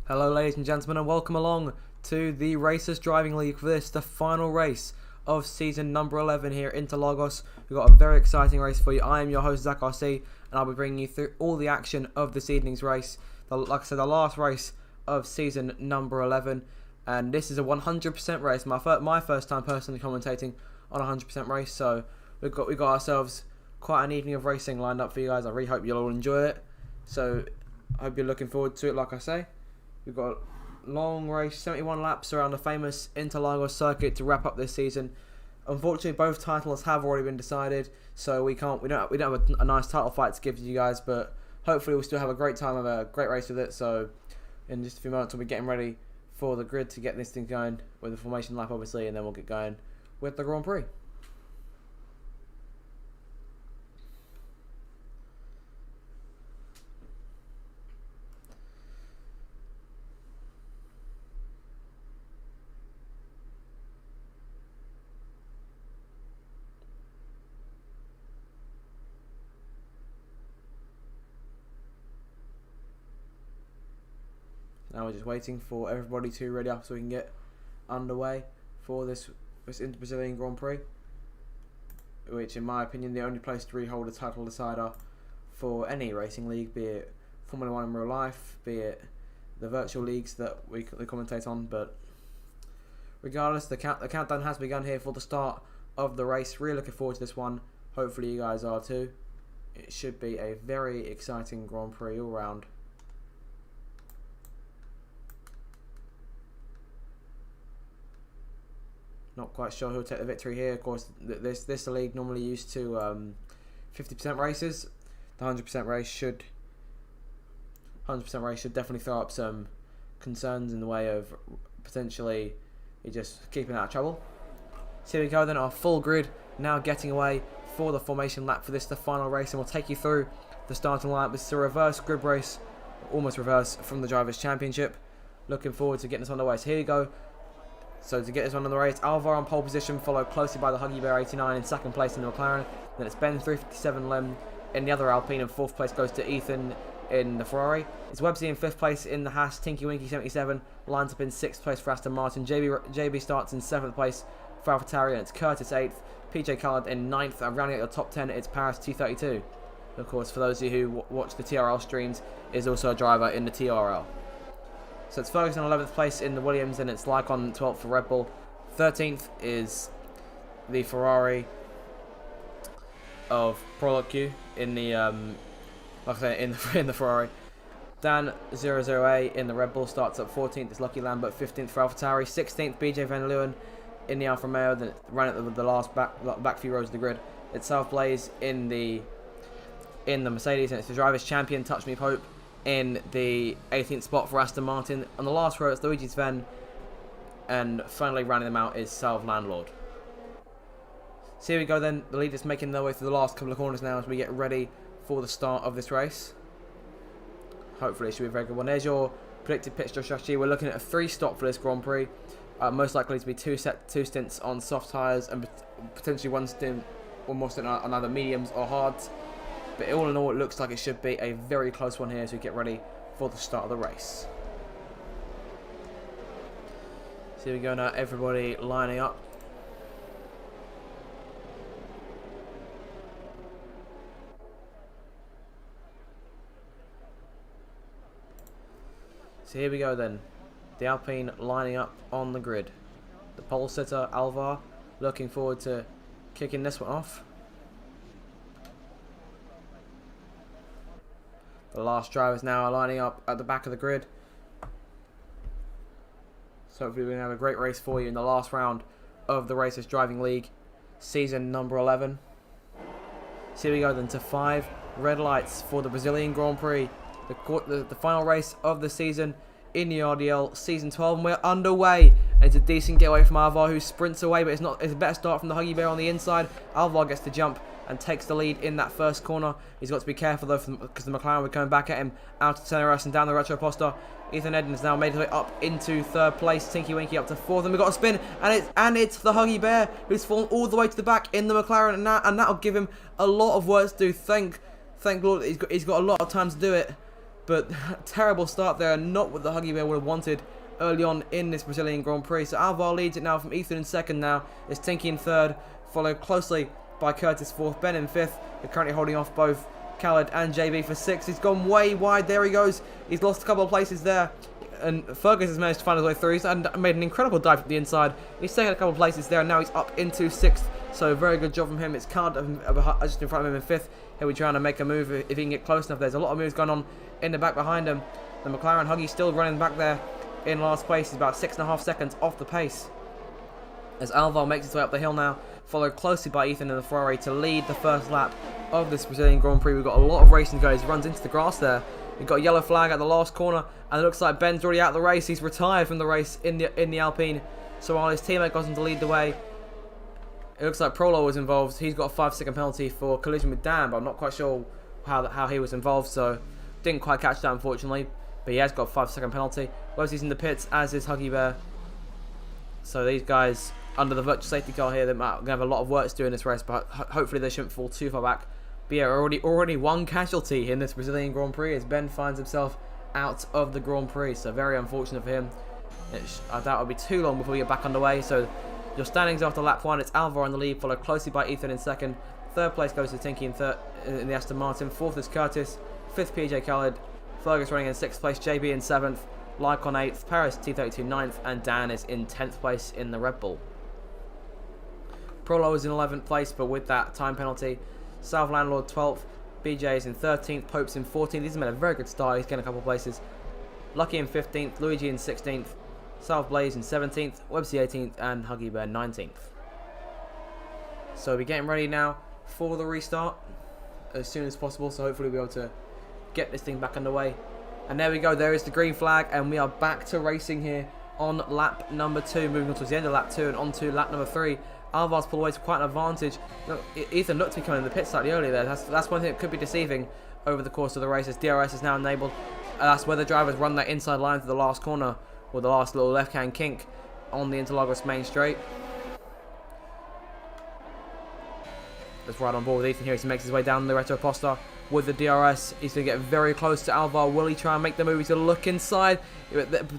Hello ladies and gentlemen, and welcome along to the Racers Driving League for this, the final race of season number 11 here in Interlagos. We've got a very exciting race for you. I am your host Zach RC, and I'll be bringing you through all the action of this evening's race. Like I said, the last race of season number 11, and this is a 100% race. My first time personally commentating on a 100% race, so we've got ourselves quite an evening of racing lined up for you guys. I really hope you'll all enjoy it. So I hope you're looking forward to it. Like I say, we've got a long race, 71 laps around the famous Interlagos circuit to wrap up this season. Unfortunately, both titles have already been decided, so we don't have a nice title fight to give to you guys. But hopefully, we'll still have a great time, have a great race with it. So in just a few moments, we'll be getting ready for the grid to get this thing going with the formation lap, obviously, and then we'll get going with the Grand Prix. Now we're just waiting for everybody to ready up so we can get underway for this Brazilian Grand Prix, which in my opinion the only place to really hold a title decider for any racing league, be it Formula 1 in real life, be it the virtual leagues that we commentate on. But regardless, the countdown has begun here for the start of the race. Really looking forward to this one. Hopefully you guys are too. It should be a very exciting Grand Prix all round. Not quite sure who'll take the victory here. Of course, this league normally used to 50% races. The 100% race should definitely throw up some concerns in the way of potentially just keeping out of trouble. So here we go then, our full grid now getting away for the formation lap for this, the final race, and we'll take you through the starting lineup. This is a reverse grid race, almost reverse from the Drivers' Championship. Looking forward to getting this on the way. So here you go. So to get this one on the race, Alvar on pole position, followed closely by the Huggy Bear 89 in second place in the McLaren. Then it's Ben 357 Lem in the other Alpine, and fourth place goes to Ethan in the Ferrari. It's Websy in fifth place in the Haas. Tinky Winky 77 lines up in sixth place for Aston Martin. JB starts in seventh place for AlphaTauri, and it's Curtis 8th. PJ Khaled in 9th, and rounding out the top 10, it's Paris 232. Of course, for those of you who watch the TRL streams, is also a driver in the TRL. So it's Ferguson 11th place in the Williams, and it's Lycon 12th for Red Bull. 13th is the Ferrari of Prologue in the like I say, in the Ferrari. Dan 00A in the Red Bull starts up 14th. It's Lucky Lambert 15th for AlphaTauri. 16th BJ Van Leeuwen in the Alfa Romeo. Then ran at the last back few rows of the grid. It's South Blaze in the Mercedes, and it's the Drivers' Champion Touch Me Pope in the 18th spot for Aston Martin. On the last row, it's Luigi Sven, and finally rounding them out is Salve Landlord. So here we go then, the leaders making their way through the last couple of corners now as we get ready for the start of this race. Hopefully it should be a very good one. There's your predicted pit strategy. We're looking at a 3-stop for this Grand Prix. Most likely to be two stints on soft tyres, and potentially one more stint on either mediums or hards. But all in all, it looks like it should be a very close one here as we get ready for the start of the race. So here we go now, everybody lining up. So here we go then, the Alpine lining up on the grid. The pole sitter, Alvar, looking forward to kicking this one off. The last drivers now are lining up at the back of the grid. So hopefully we're going to have a great race for you in the last round of the Racers Driving League, season number 11. So here we go then to 5 red lights for the Brazilian Grand Prix, the final race of the season in the RDL, season 12, and we're underway. And it's a decent getaway from Alvar, who sprints away, but it's a better start from the Huggy Bear on the inside. Alvar gets the jump and takes the lead in that first corner. He's got to be careful though, because the McLaren will be coming back at him out of Teneras and down the Retro Posta. Ethan Edens now made his way up into third place. Tinky Winky up to fourth, and we've got a spin, and it's the Huggy Bear who's fallen all the way to the back in the McLaren, and that'll give him a lot of work to do. Thank Lord he's got a lot of time to do it. But terrible start there, not what the Huggy Bear would have wanted early on in this Brazilian Grand Prix. So Alvar leads it now from Ethan in second now. It's Tinky in third, followed closely by Curtis fourth, Ben in fifth. They're currently holding off both Khaled and JB for sixth. He's gone way wide. There he goes. He's lost a couple of places there. And Fergus has managed to find his way through. He's made an incredible dive at the inside. He's taken a couple of places there, and now he's up into sixth. So very good job from him. It's Khaled just in front of him in fifth. He'll be trying to make a move if he can get close enough. There's a lot of moves going on in the back behind him. The McLaren Huggy still running back there in last place. He's about 6.5 seconds off the pace. As Alvar makes his way up the hill now, followed closely by Ethan in the Ferrari to lead the first lap of this Brazilian Grand Prix. We've got a lot of racing to go. He runs into the grass there. We've got a yellow flag at the last corner, and it looks like Ben's already out of the race. He's retired from the race in the Alpine. So while his teammate got him to lead the way, it looks like Prolo was involved. He's got a 5-second penalty for collision with Dan, but I'm not quite sure how he was involved, so didn't quite catch that unfortunately. But he has got a 5-second penalty. Wesley's in the pits, as is Huggy Bear. So these guys under the virtual safety car here, they're going to have a lot of work to do in this race, but hopefully they shouldn't fall too far back. But yeah, already one casualty in this Brazilian Grand Prix as Ben finds himself out of the Grand Prix. So very unfortunate for him. I doubt it'll be too long before we get back underway. So your standings after lap 1, it's Alvar in the lead, followed closely by Ethan in second. Third place goes to Tinky in the Aston Martin. Fourth is Curtis. Fifth, PJ Khaled. Fergus running in sixth place. JB in seventh. Lycon 8th. Paris T32 9th. And Dan is in 10th place in the Red Bull. Prolo is in 11th place, but with that time penalty. South Landlord 12th, BJ is in 13th, Pope's in 14th. He's made a very good start. He's getting a couple of places. Lucky in 15th, Luigi in 16th, South Blaze in 17th, Websy 18th, and Huggy Bear 19th. So we're getting ready now for the restart as soon as possible. So hopefully we'll be able to get this thing back underway. And there we go. There is the green flag, and we are back to racing here on lap number 2, moving on towards the end of lap 2 and on to lap number 3. Alvar's pulled away to quite an advantage. Look, Ethan looked to be coming in the pit slightly earlier there. That's one thing that could be deceiving over the course of the race, as DRS is now enabled. That's where the drivers run that inside line to the last corner, or the last little left-hand kink on the Interlagos main straight. Let's ride on board with Ethan here as he makes his way down the Retro Posta with the DRS. He's going to get very close to Alvar. Will he try and make the move? He's going to look inside,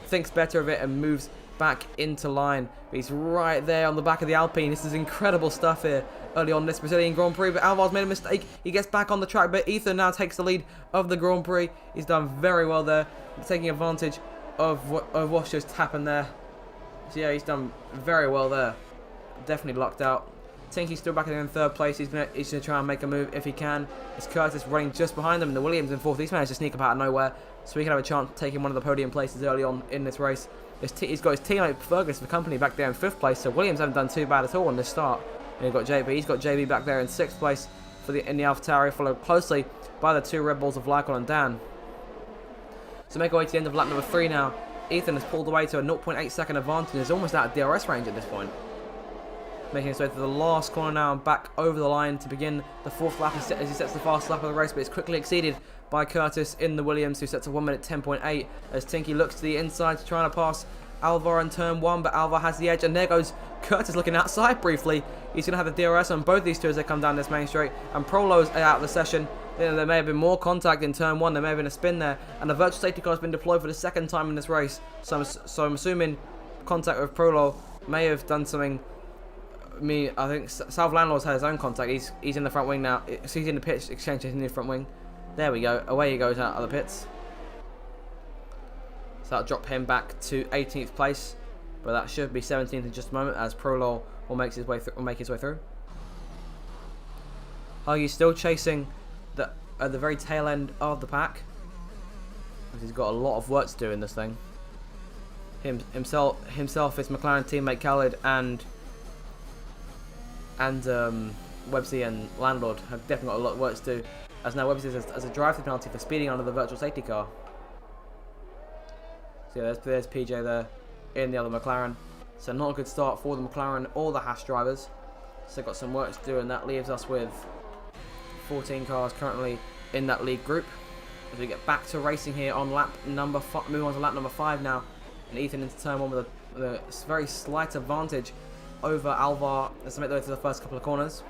thinks better of it, and moves back into line. But he's right there on the back of the Alpine. This is incredible stuff here early on this Brazilian Grand Prix, but Alvar's made a mistake. He gets back on the track, but Ethan now takes the lead of the Grand Prix. He's done very well there, taking advantage of what's just happened there. So yeah, he's done very well there. Definitely lucked out. Tinky's still back in third place. He's gonna try and make a move if he can. It's Curtis running just behind them, and the Williams in fourth. He's managed to sneak up out of nowhere, so he can have a chance of taking one of the podium places early on in this race. He's got his teammate Fergus for company back there in fifth place, so Williams haven't done too bad at all on this start. And you've got JB. He's got JB back there in sixth place in the AlphaTauri, followed closely by the two Red Bulls of Lycon and Dan. So make our way to the end of lap number 3 now. Ethan has pulled away to a 0.8 second advantage and is almost out of DRS range at this point. Making his way to the last corner now and back over the line to begin the fourth lap as he sets the fast lap of the race, but it's quickly exceeded by Curtis in the Williams, who sets a 1 minute 10.8 as Tinky looks to the inside trying to pass Alvar in turn 1, but Alvar has the edge, and there goes Curtis looking outside briefly. He's going to have the DRS on both these two as they come down this main straight, and Prolo's out of the session. There may have been more contact in turn 1, there may have been a spin there, and the virtual safety car has been deployed for the second time in this race, so I'm assuming contact with Prolo may have done something. I think South Landlord's had his own contact. He's in the front wing now. He's in the pitch, exchange in the front wing. There we go. Away he goes out of the pits. So that'll drop him back to 18th place, but that should be 17th in just a moment as Prolo will make his way through. Huggy's still chasing at the very tail end of the pack, because he's got a lot of work to do in this thing. Himself, his McLaren teammate Khaled, and Websy and Landlord have definitely got a lot of work to do, as now Websy has a drive-through penalty for speeding under the virtual safety car. So yeah, there's PJ there in the other McLaren. So not a good start for the McLaren or the Haas drivers. So got some work to do, and that leaves us with 14 cars currently in that lead group. As we get back to racing here on lap number 5, move on to lap number 5 now, and Ethan into turn 1 with a very slight advantage over Alvar as they make their way through the first couple of corners.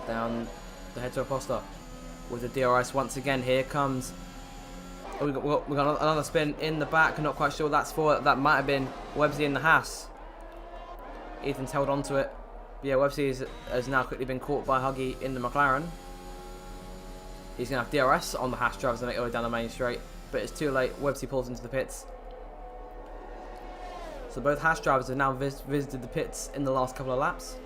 Down the head to Aposta. with the DRS once again. Here comes... we got another spin in the back. I'm not quite sure what that's for. That might have been Websy in the Haas. Ethan's held on to it. Yeah, Websy has now quickly been caught by Huggy in the McLaren. He's going to have DRS on the Haas drivers to make their way down the main straight, but it's too late. Websy pulls into the pits. So both Haas drivers have now visited the pits in the last couple of laps.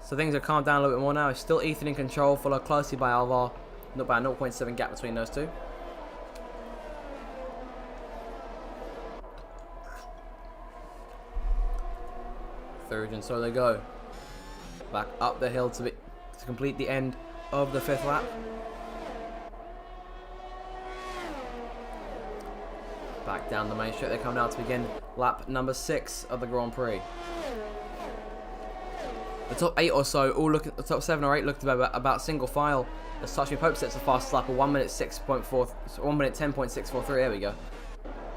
So things have calmed down a little bit more now. It's still Ethan in control, followed closely by Alvar. Not by a 0.7 gap between those two. Third, and so they go. Back up the hill to complete the end of the 5th lap. Back down the main straight they come now to begin lap number 6 of the Grand Prix. The top 8 or so, the top 7 or 8 looked about single file. As Touch Me Pope sets the fastest lap of 1 minute 10.643. There we go.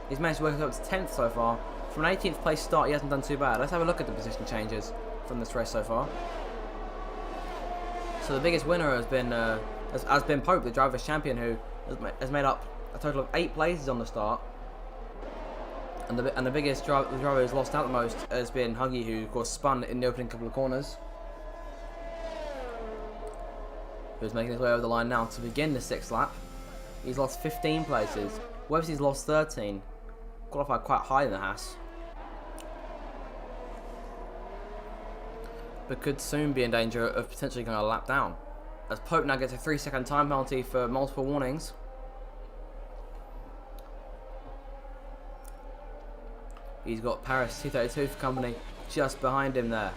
He's managed to work up to 10th so far. From an 18th place start, he hasn't done too bad. Let's have a look at the position changes from this race so far. So the biggest winner has been Pope, the driver's champion, who has made up a total of 8 places on the start. And the biggest driver who's lost out the most has been Huggy, who of course spun in the opening couple of corners. Who's making his way over the line now to begin the 6th lap. He's lost 15 places. Websy's lost 13. Qualified quite high in the Haas. But could soon be in danger of potentially going a lap down, as Pope now gets a 3-second time penalty for multiple warnings. He's got Paris T32 for company just behind him there.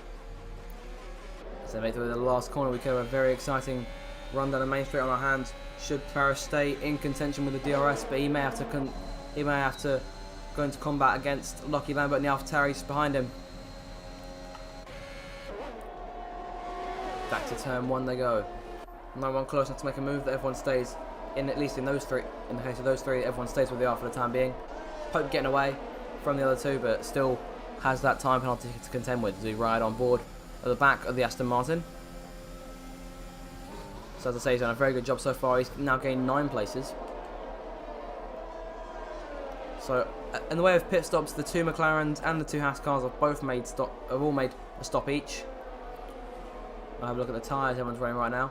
So they make it to the last corner. We could have a very exciting run down the main straight on our hands should Paris stay in contention with the DRS, but he may have to go into combat against Lucky Lambert and the AlphaTauri just behind him. Back to turn 1 they go. No one close enough to make a move that everyone stays in, at least in those 3. In the case of those 3, everyone stays where they are for the time being. Pope getting away from the other 2, but still has that time penalty to contend with as he ride on board at the back of the Aston Martin. So as I say, he's done a very good job so far. He's now gained 9 places. So in the way of pit stops, the 2 McLarens and the 2 Haas cars have all made a stop each. I'll have a look at the tyres everyone's running right now.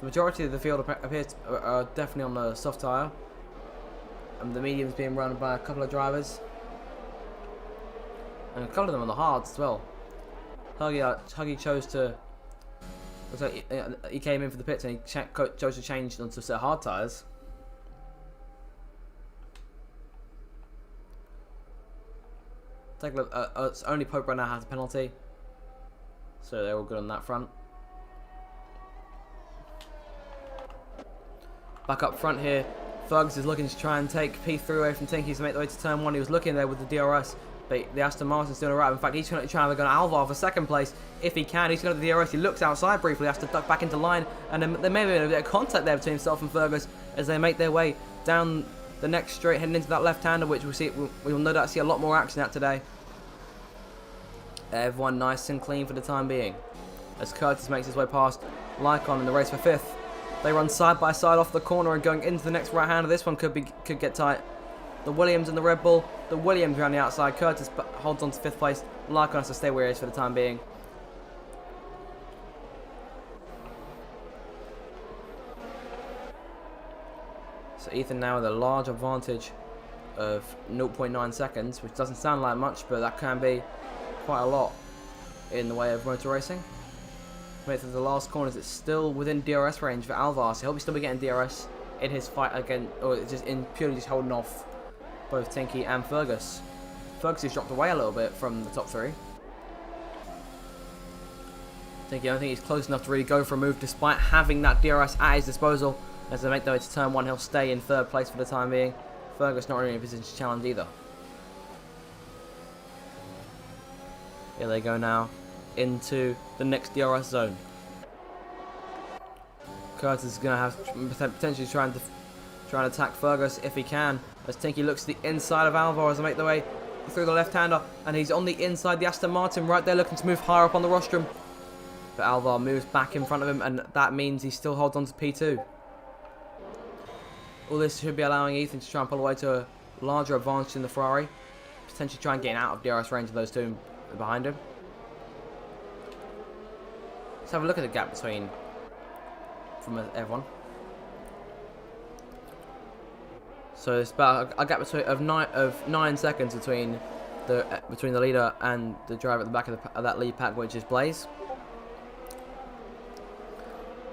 The majority of the field appears are definitely on the soft tyre. And the medium's being run by a couple of drivers. And a couple of them on the hards as well. Huggy chose to... So he came in for the pits and he chose to change onto a set of hard tyres. Take a look. It's only Pope right now has a penalty. So they're all good on that front. Back up front here, Fergus is looking to try and take P3 away from Tinky to make the way to turn 1. He was looking there with the DRS, but the Aston Martin's doing alright. In fact, he's going to try and go to Alvar for 2nd place if he can. He's going to the DRS. He looks outside briefly, has to duck back into line, and then there may be a bit of contact there between himself and Fergus as they make their way down the next straight, heading into that left-hander, which we will no doubt see a lot more action at today. Everyone nice and clean for the time being, as Curtis makes his way past Lycon in the race for 5th. They run side by side off the corner and going into the next right-hander. This one could get tight. The Williams and the Red Bull. The Williams around the outside. Curtis holds on to 5th place. Lycon has to stay where he is for the time being. So Ethan now with a large advantage of 0.9 seconds, which doesn't sound like much, but that can be quite a lot in the way of motor racing. Made through the last corners, it's still within DRS range for Alvar, so he'll be still be getting DRS in his fight again, or just in purely just holding off both Tinky and Fergus. Fergus has dropped away a little bit from the top 3. Tinky, I don't think he's close enough to really go for a move despite having that DRS at his disposal. As they make their way to turn 1, he'll stay in 3rd place for the time being. Fergus not really in a position to challenge either. Here they go now into the next DRS zone. Curtis is going to have potentially trying to attack Fergus if he can, as Tinky looks to the inside of Alvar as they make their way through the left-hander, and he's on the inside, the Aston Martin right there looking to move higher up on the rostrum. But Alvar moves back in front of him, and that means he still holds on to P2. All this should be allowing Ethan to try and pull away to a larger advantage in the Ferrari. Potentially try and get out of DRS range of those two behind him. Let's have a look at the gap between from everyone. So it's about a gap of 9 seconds between the leader and the driver at the back of that lead pack, which is Blaze.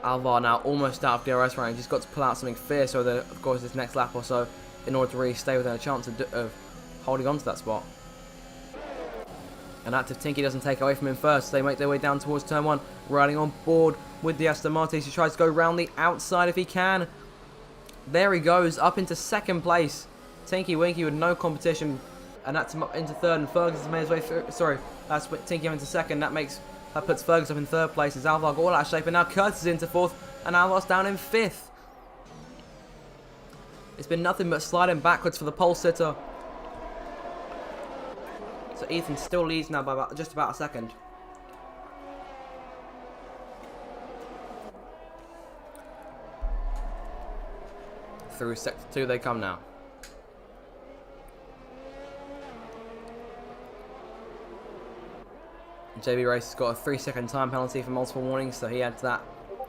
Alvar now almost out of DRS range. He's got to pull out something fierce over, of course, this next lap or so in order to really stay within a chance of holding on to that spot. And active Tinky doesn't take away from him first. They make their way down towards turn 1, riding on board with the Aston Martin. He tries to go round the outside if he can. There he goes, up into second place. Tinky Winky with no competition, and that's him up into third, and Ferguson's made his way through. Sorry, that's Tinky up into second. That puts Fergus up in third place as Alvar got all out of shape, and now Curtis is into fourth, and Alvar's down in fifth. It's been nothing but sliding backwards for the pole sitter. So Ethan still leads now by just about a second. Through sector 2 they come now. JB Race has got a 3-second time penalty for multiple warnings, so he adds that.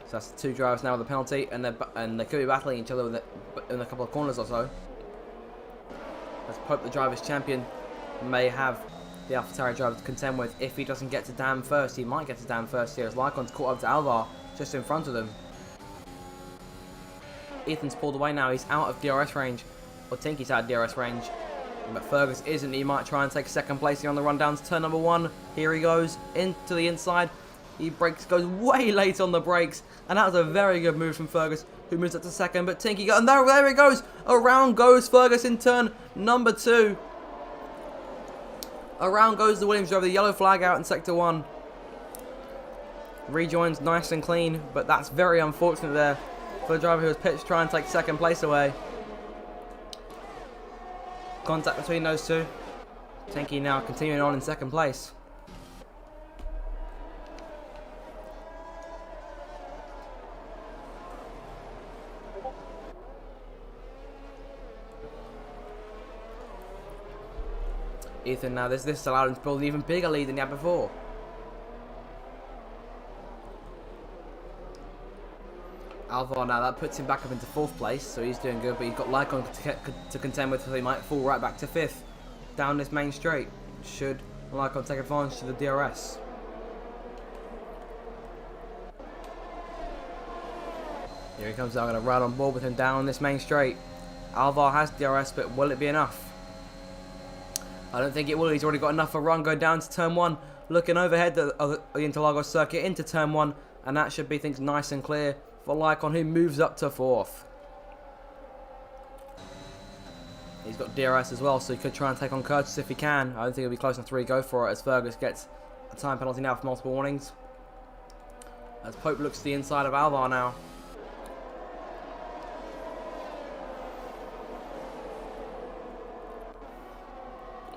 So that's 2 drivers now with a penalty, and they could be battling each other in a couple of corners or so. Let's hope the driver's champion may have the AlphaTauri driver to contend with. If he doesn't get to Dam first, he might get to Dam first here as Lycon's caught up to Alvar just in front of them. Ethan's pulled away now. He's out of DRS range, or Tinky's out of DRS range. But Fergus isn't. He might try and take second place here on the run down to turn number 1. Here he goes into the inside. He goes way late on the brakes, and that was a very good move from Fergus, who moves up to second. But Tinky and there he goes. Around goes Fergus in turn number 2. Around goes the Williams driver. The yellow flag out in sector 1. Rejoins nice and clean, but that's very unfortunate there for the driver who was pitched to try and take second place away. Contact between those two. Tinky now continuing on in second place. Ethan now, this allowed him to build an even bigger lead than he had before. Alvar now, that puts him back up into 4th place, so he's doing good, but he's got Lycon to contend with, so he might fall right back to 5th. Down this main straight, should Lycon take advantage of the DRS. Here he comes, I'm going to ride on board with him down this main straight. Alvar has DRS, but will it be enough? I don't think it will. He's already got enough for a run. Go down to turn 1, looking overhead the Interlagos circuit into turn 1, and that should be things nice and clear for Lycon, who moves up to 4th. He's got DRS as well, so he could try and take on Curtis if he can. I don't think he'll be close enough to really go for it, as Fergus gets a time penalty now for multiple warnings. As Pope looks to the inside of Alvar now.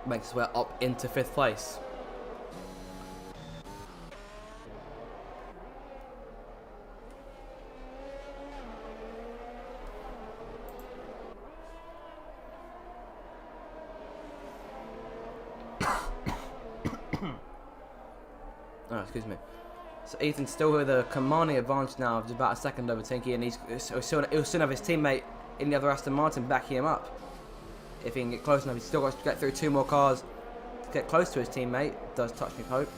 Makes his way up into 5th place. Oh, excuse me. So Ethan's still with a commanding advantage now of just about a second over Tinky, and he'll soon have his teammate in the other Aston Martin backing him up. If he can get close enough, he's still got to get through 2 more cars to get close to his teammate. Does touch me, Pope.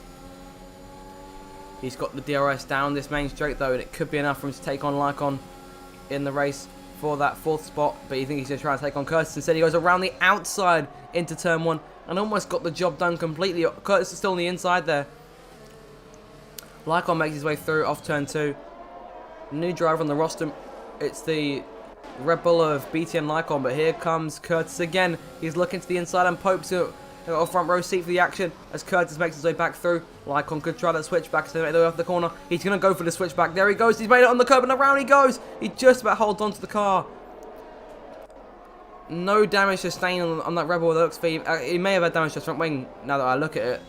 He's got the DRS down this main straight though, and it could be enough for him to take on Lycon in the race for that 4th spot. But you think he's going to try and take on Curtis? Instead, he goes around the outside into turn 1 and almost got the job done completely. Curtis is still on the inside there. Lycon makes his way through off turn 2. New driver on the roster. It's the Red Bull of BTN Lycon, but here comes Curtis again. He's looking to the inside, and Pope's got a front row seat for the action as Curtis makes his way back through. Lycon could try that switchback to make the way off the corner. He's going to go for the switchback. There he goes. He's made it on the curb, and around he goes. He just about holds onto the car. No damage sustained on that Red Bull. That looks for him. He may have had damage to his front wing now that I look at it.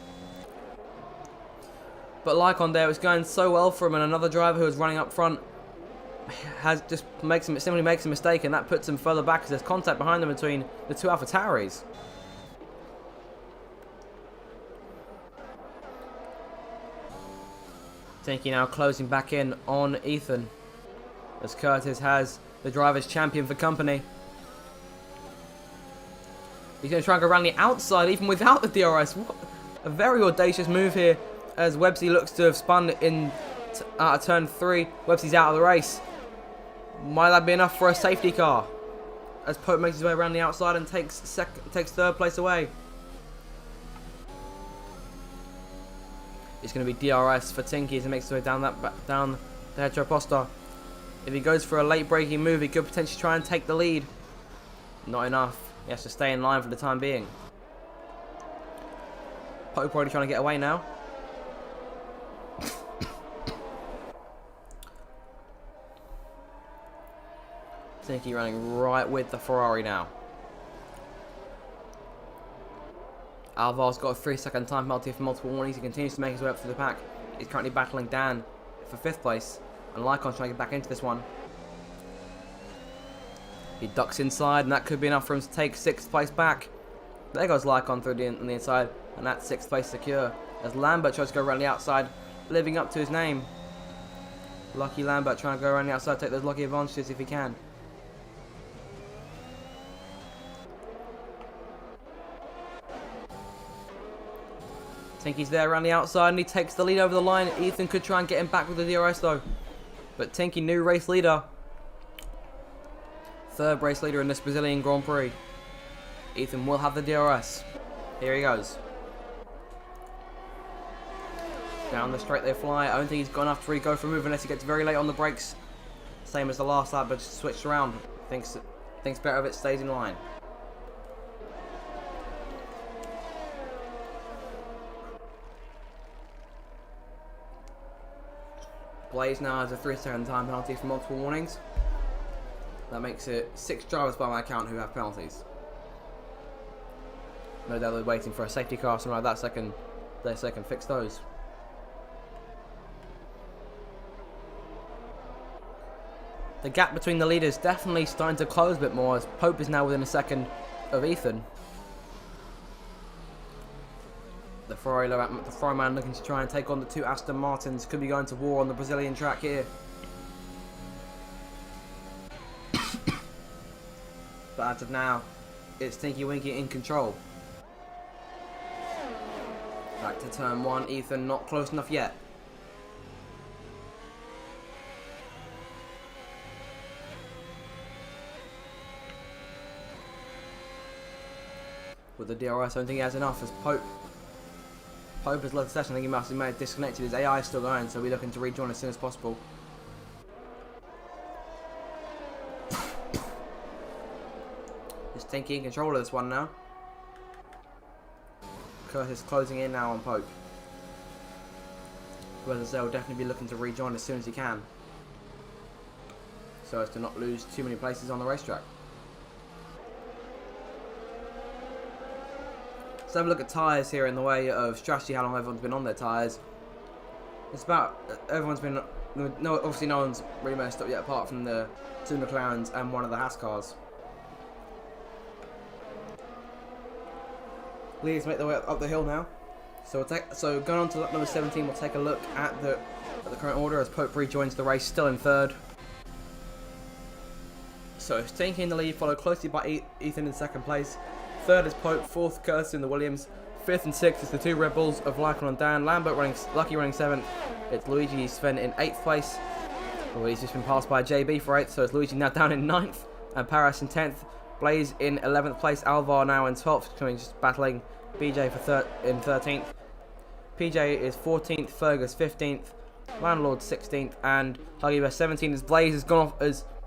But Lycon there was going so well for him, and another driver who was running up front simply makes a mistake, and that puts him further back as there's contact behind them between the two AlphaTauris. Tinky now closing back in on Ethan, as Curtis has the driver's champion for company. He's going to try and go around the outside even without the DRS. What a very audacious move here, as Websy looks to have spun in out of turn 3. Websy's out of the race. Might that be enough for a safety car? As Pope makes his way around the outside and takes third place away. It's going to be DRS for Tinky as he makes his way down the Heteroposter. If he goes for a late braking move, he could potentially try and take the lead. Not enough. He has to stay in line for the time being. Pope probably trying to get away now. Tinky running right with the Ferrari now. Alvar's got a 3-second time penalty for multiple warnings. He continues to make his way up through the pack. He's currently battling Dan for 5th place. And Lycon's trying to get back into this one. He ducks inside, and that could be enough for him to take 6th place back. There goes Lycon through on the inside, and that's 6th place secure. As Lambert tries to go around the outside, living up to his name. Lucky Lambert trying to go around the outside, take those lucky advantages if he can. Tinky's there around the outside, and he takes the lead over the line. Ethan could try and get him back with the DRS though. But Tinky, new race leader. 3rd race leader in this Brazilian Grand Prix. Ethan will have the DRS. Here he goes. Down the straight they fly. I don't think he's got enough to really go for a move unless he gets very late on the brakes. Same as the last lap, but just switched around. Thinks better of it, stays in line. Blaze now has a 3-second time penalty for multiple warnings. That makes it 6 drivers by my count who have penalties. No doubt they're waiting for a safety car or something like that so they can fix those. The gap between the leaders definitely starting to close a bit more, as Pope is now within a second of Ethan. The Ferrari man looking to try and take on the 2 Aston Martins. Could be going to war on the Brazilian track here. But as of now, it's Tinky Winky in control. Back to turn 1. Ethan not close enough yet. With the DRS, I don't think he has enough as Pope has left the session. I think he may have disconnected. His AI is still going, so we're looking to rejoin as soon as possible. Is Tinky in control of this one now? Curtis closing in now on Pope. Whereas they'll definitely be looking to rejoin as soon as he can, so as to not lose too many places on the racetrack. Let's have a look at tyres here in the way of strategy, how long everyone's been on their tyres. It's about, everyone's been, no, obviously no one's really messed up yet apart from the 2 McLarens and one of the Haas cars. Leaders make their way up the hill now. So going on to lap number 17, we'll take a look at the current order as Pope rejoins the race, still in 3rd. So it's Tinky in the lead, followed closely by Ethan in 2nd place. 3rd is Pope, 4th Curtis in the Williams, 5th and 6th is the 2 Red Bulls of Lycon and Dan. Lambert Lucky running 7th. It's Luigi Sven in 8th place. Well, he's just been passed by JB for 8th, so it's Luigi now down in 9th, and Paris in 10th. Blaze in 11th place. Alvar now in 12th, coming just battling BJ for in 13th. PJ is 14th, Fergus 15th, Landlord 16th, and Huggy Bear 17th. As Blaze has gone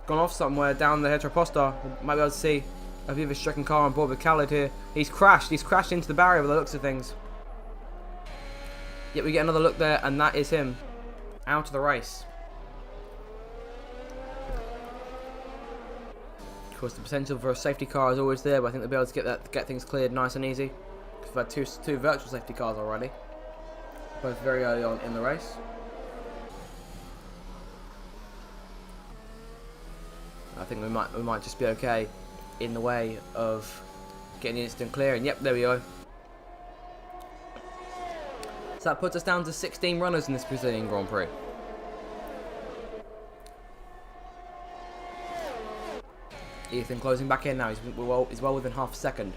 off somewhere down the Heteroposter. Might be able to see a bit of a stricken car on board with Khaled here. He's crashed into the barrier by the looks of things. Yet we get another look there, and that is him out of the race. Of course, the potential for a safety car is always there, but I think they'll be able to get things cleared nice and easy. We've had two virtual safety cars already. both very early on in the race. I think we might just be okay in the way of getting the instant clear. And yep, there we go. So that puts us down to 16 runners in this Brazilian Grand Prix. Ethan closing back in now. He's well within half a second.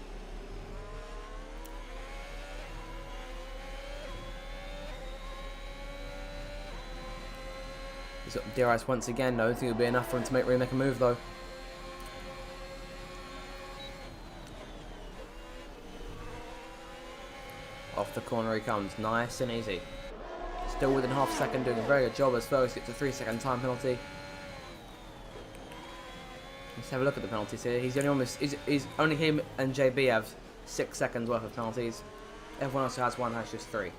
He's got DRS once again. No, I don't think it'll be enough for him to really make a move though. Off the corner he comes, nice and easy. Still within half a second, doing a very good job as Fergus gets a 3-second time penalty. Let's have a look at the penalties here. He's the only one. He's only him and JB have 6 seconds worth of penalties. Everyone else who has one has just 3.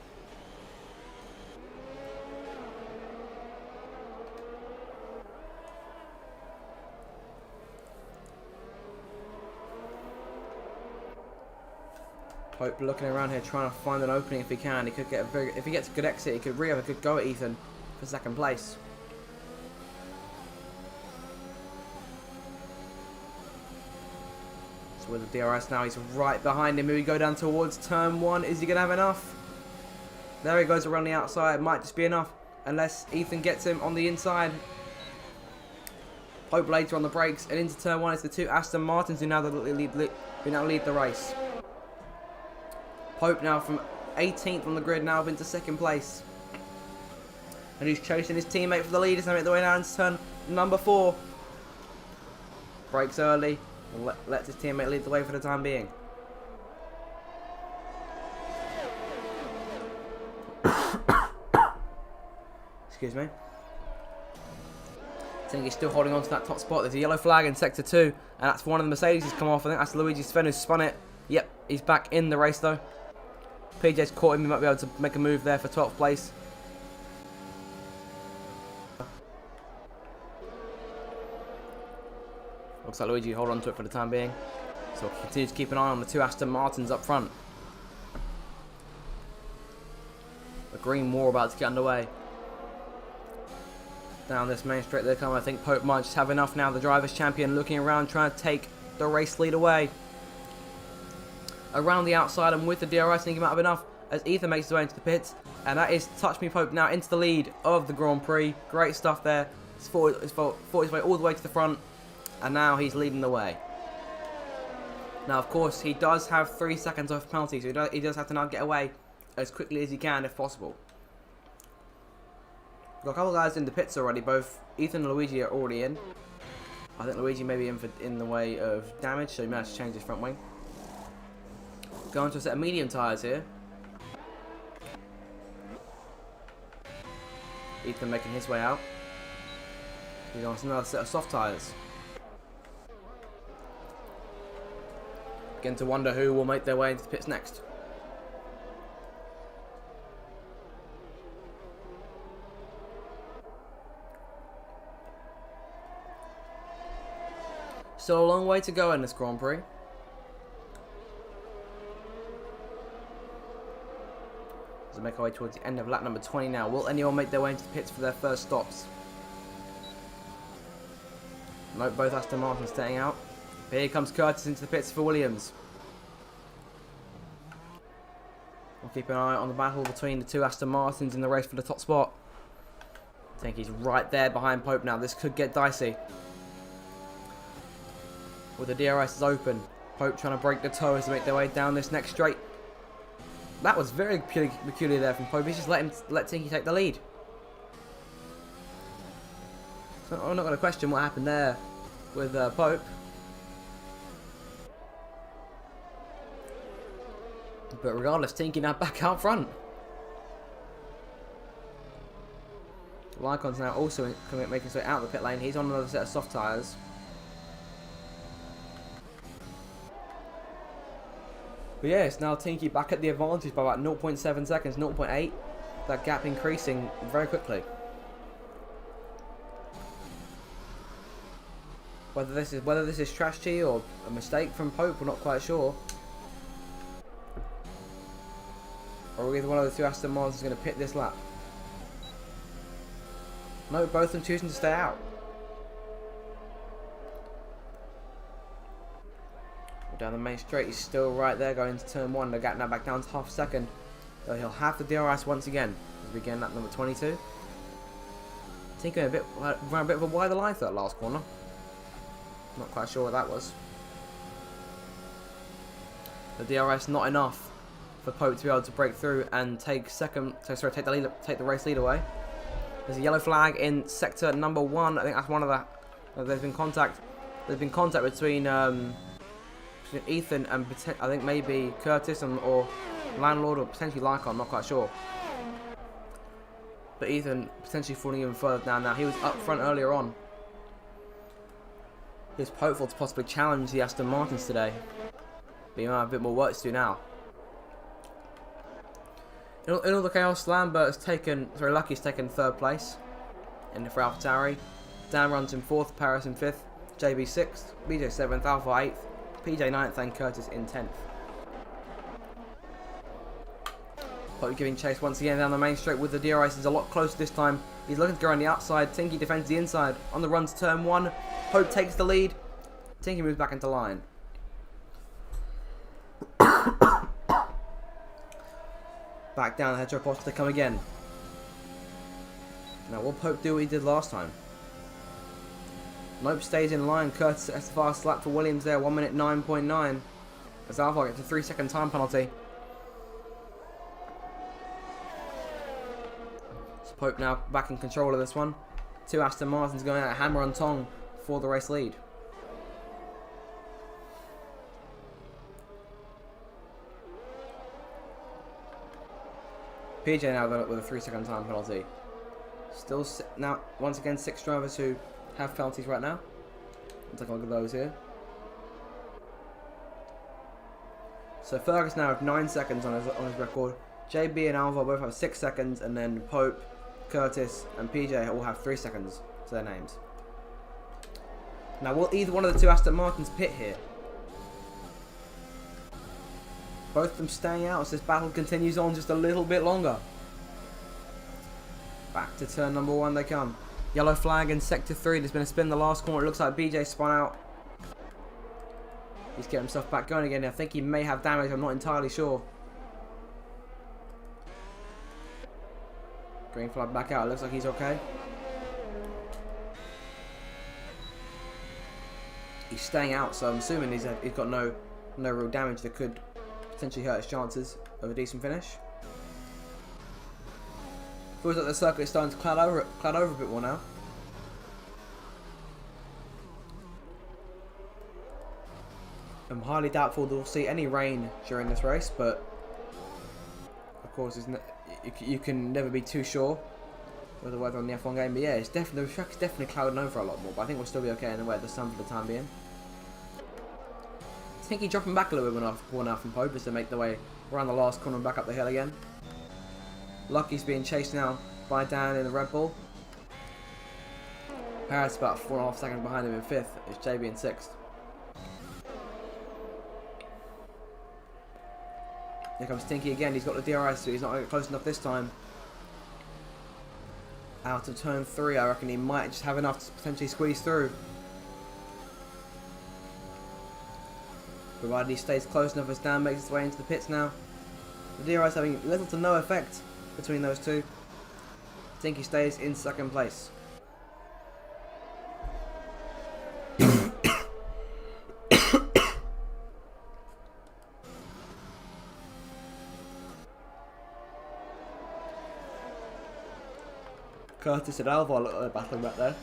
Pope looking around here, trying to find an opening if he can. He could get if he gets a good exit, he could have a good go at Ethan for second place. So with the DRS now, he's right behind him. Here we go down towards turn 1. Is he going to have enough? There he goes around the outside. Might just be enough, unless Ethan gets him on the inside. Pope later on the brakes, and into turn 1 it's the 2 Aston Martins who now lead the race. Pope now from 18th on the grid, now up into second place. And he's chasing his teammate for the lead. He's going to make the way down to turn number 4. Brakes early and lets his teammate lead the way for the time being. Excuse me. I think he's still holding on to that top spot. There's a yellow flag in sector 2, and that's for one of the Mercedes who's come off. I think that's Luigi Sven who's spun it. Yep, he's back in the race though. PJ's caught him. He might be able to make a move there for 12th place. Looks like Luigi hold on to it for the time being. So we'll continue to keep an eye on the 2 Aston Martins up front. The green war about to get underway. Down this main straight they come. I think Pope might just have enough now. The driver's champion looking around, trying to take the race lead away. Around the outside and with the DRS, I think he might have enough as Ethan makes his way into the pits. And that is Touch Me Pope now into the lead of the Grand Prix. Great stuff there. He's fought his way all the way to the front. And now he's leading the way. Now, of course, he does have 3 seconds off penalty, so he does have to now get away as quickly as he can if possible. We've got a couple of guys in the pits already. Both Ethan and Luigi are already in. I think Luigi may be in the way of damage, so he might have to change his front wing. Going to a set of medium tyres here. Ethan making his way out. He's on another set of soft tyres. Begin to wonder who will make their way into the pits next. Still a long way to go in this Grand Prix. As we make our way towards the end of lap number 20 now. Will anyone make their way into the pits for their first stops? Nope, both Aston Martin staying out. Here comes Curtis into the pits for Williams. We'll keep an eye on the battle between the 2 Aston Martins in the race for the top spot. I think he's right there behind Pope now. This could get dicey. With the DRS is open. Pope trying to break the toe as they make their way down this next straight. That was very peculiar there from Pope. He's just let Tinky take the lead. So I'm not going to question what happened there with Pope. But regardless, Tinky now back out front. Lycon's now also making his way out of the pit lane. He's on another set of soft tyres. But yeah, it's now Tinky back at the advantage by about 0.7 seconds, 0.8. That gap increasing very quickly. Whether this is strategy or a mistake from Pope, we're not quite sure. Or either one of the two Aston Martins is going to pit this lap. No, both of them choosing to stay out. Down the main straight, he's still right there going into turn 1. The gap now back down to half a second. So he'll have the DRS once again as we begin lap number 22. I think going ran a bit of a wider line for that last corner. Not quite sure what that was. The DRS not enough for Pope to be able to break through and take take the race lead away. There's a yellow flag in sector number 1. I think that's one of the. There's been contact. There's been contact between Ethan and I think maybe Curtis or Landlord or potentially Lycon. I'm not quite sure. But Ethan potentially falling even further down now. He was up front earlier on. He was hopeful to possibly challenge the Aston Martins today. But he might have a bit more work to do now. In all the chaos, Lambert has taken, Lucky's taken 3rd place for AlphaTauri. Dan runs in 4th, Paris in 5th, JB 6th, BJ 7th, Alpha 8th, PJ 9th and Curtis in 10th. Pope giving chase once again down the main straight with the DRS. He's a lot closer this time. He's looking to go around the outside. Tinky defends the inside. On the run to turn 1. Pope takes the lead. Tinky moves back into line. Back down the hetero post to come again. Now will Pope do what he did last time? Nope, stays in line. Curtis has the fast lap for Williams there. 1 minute 9.9. As Alpha gets a 3-second time penalty. So Pope now back in control of this one. 2 Aston Martins going out hammer and tong for the race lead. PJ now with a 3-second time penalty. Still now once again 6 drivers who have penalties right now. Let's take a look at those here. So Fergus now have 9 seconds on his record. JB and Alva both have 6 seconds, and then Pope, Curtis, and PJ all have 3 seconds to their names. Now will either one of the 2 Aston Martins pit here? Both of them staying out as this battle continues on just a little bit longer. Back to turn number 1 they come. Yellow flag in sector 3. There's been a spin in the last corner. It looks like BJ spun out. He's getting himself back going again. I think he may have damage. I'm not entirely sure. Green flag back out. It looks like he's okay. He's staying out, so I'm assuming he's got no real damage that could potentially hurt his chances of a decent finish. Feels like the circuit is starting to cloud over a bit more now. I'm highly doubtful that we'll see any rain during this race, but of course you can never be too sure with the weather on the F1 game. But yeah, the track's definitely clouding over a lot more, but I think we'll still be okay in the way of the sun for the time being. I think he's dropping back a little bit more now from Pope as to make the way around the last corner and back up the hill again. Lucky's being chased now by Dan in the Red Bull. Paris about 4.5 seconds behind him in 5th. It's JB in 6th. Here comes Tinky again. He's got the DRS, so he's not going to get close enough this time. Out of turn 3, I reckon he might just have enough to potentially squeeze through. Provided he stays close enough as Dan makes his way into the pits now. The DRS having little to no effect between those two. Tinky stays in 2nd place. Curtis and Alva look like they're battling back there.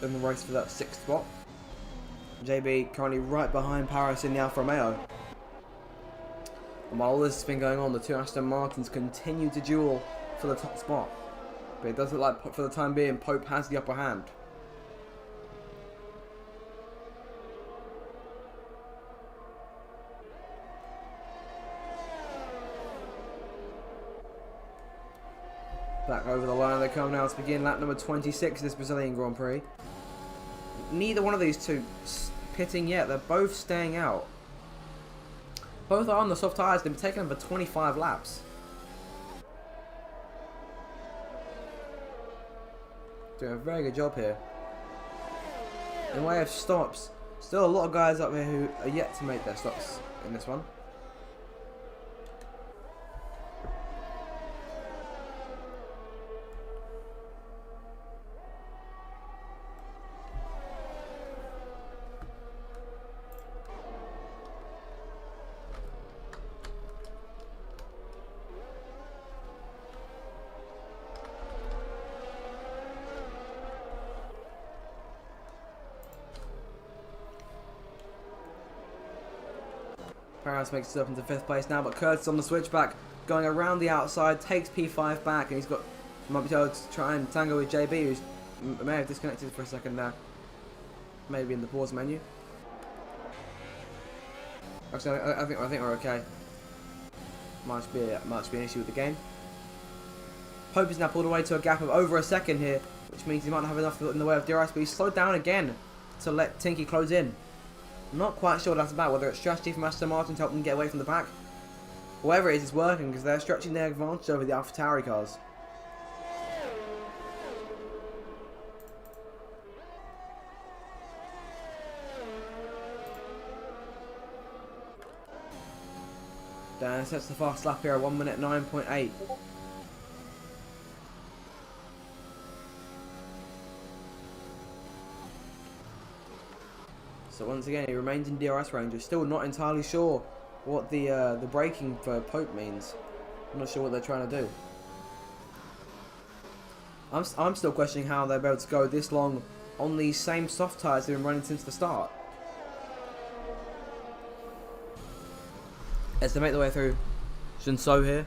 In the race for that 6th spot. JB currently right behind Paris in the Alfa Romeo. And while all this has been going on, the 2 Aston Martins continue to duel for the top spot. But it does look like, for the time being, Pope has the upper hand. Back over the line they come now to begin lap number 26 of this Brazilian Grand Prix. Neither one of these two pitting yet. They're both staying out. Both are on the soft tyres. They've been taking them for 25 laps. Doing a very good job here. In way of stops, still a lot of guys up here who are yet to make their stops in this one. Paris makes it up into 5th place now, but Curtis on the switchback, going around the outside, takes P5 back, and he's might be told to try and tango with JB, who's may have disconnected for a second there. Maybe in the pause menu. Actually, I think we're okay. Might be an issue with the game. Pope is now pulled away to a gap of over a second here, which means he might not have enough in the way of DRS, but he's slowed down again to let Tinky close in. I'm not quite sure what that's about, whether it's strategy from Aston Martin to help them get away from the pack. Whatever it is, it's working because they're stretching their advantage over the AlphaTauri cars. Dan sets the fast lap here at 1 minute 9.8. So once again, he remains in DRS range. We're still not entirely sure what the braking for Pope means. I'm not sure what they're trying to do. I'm still questioning how they're able to go this long on these same soft tyres they've been running since the start. As they make their way through Jinso here.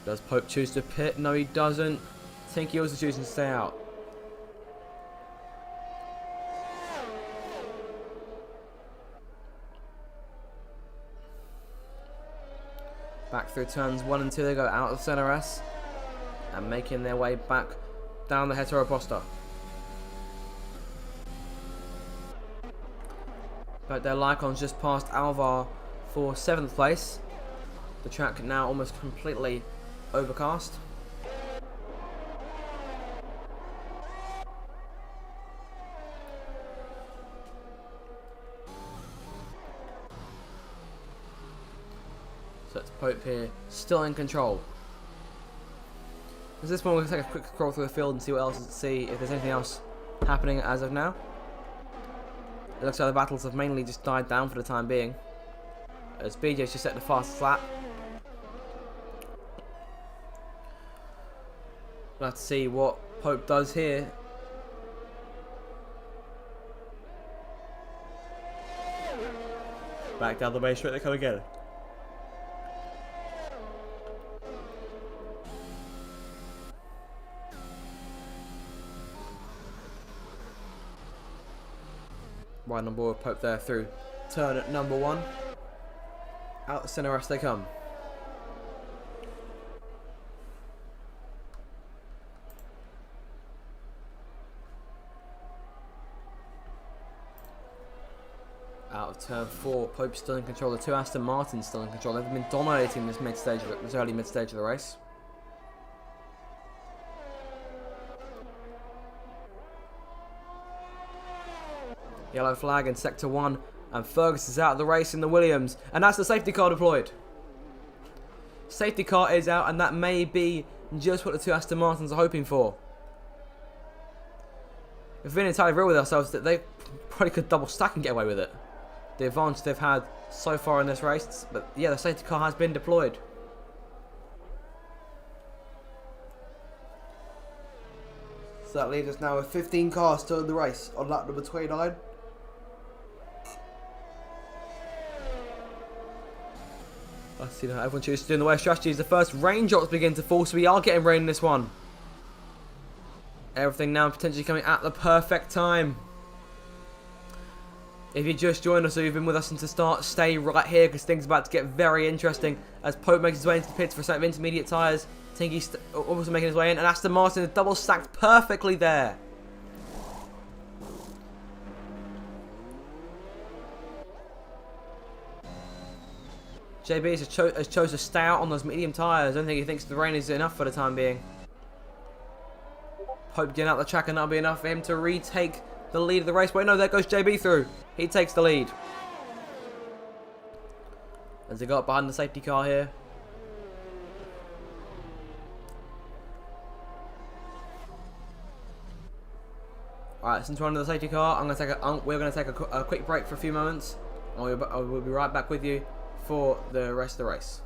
Does Pope choose to pit? No, he doesn't. I think he also chooses to stay out. Back through turns 1 and 2, they go out of center S and making their way back down the Heteroposta. But their Lycon's just past Alvar for 7th place. The track now almost completely overcast. So it's Pope here, still in control. At this point, we'll take a quick scroll through the field and see what else, see if there's anything else happening as of now. It looks like the battles have mainly just died down for the time being, as BJ's just set the fastest lap. We'll have to see what Pope does here. Back down the main straight, they come again. Right on board, Pope there through turn at number 1. Out the centre as they come. Out of turn 4, Pope still in control. The 2 Aston Martins still in control. They've been dominating this early mid stage of the race. Yellow flag in sector 1, and Fergus is out of the race in the Williams, and that's the safety car deployed. Safety car is out, and that may be just what the 2 Aston Martins are hoping for. If we're being entirely real with ourselves, that they probably could double stack and get away with it. The advantage they've had so far in this race, but yeah, the safety car has been deployed. So that leaves us now with 15 cars still in the race on lap number 29. I see now everyone chooses to do in the way of strategy as the first rain drops begin to fall, so we are getting rain in this one. Everything now potentially coming at the perfect time. If you just joined us or you've been with us since the start, stay right here because things are about to get very interesting as Pope makes his way into the pits for a set of intermediate tyres. Tinky also making his way in, and Aston Martin is double stacked perfectly there. JB has chose to stay out on those medium tyres. I don't think he thinks the rain is enough for the time being. Pope getting out the track, and that'll be enough for him to retake the lead of the race. Wait, no, there goes JB through. He takes the lead. As he got behind the safety car here. Alright, since we're under the safety car, we're going to take a quick break for a few moments. And we'll be right back with you for the rest of the race.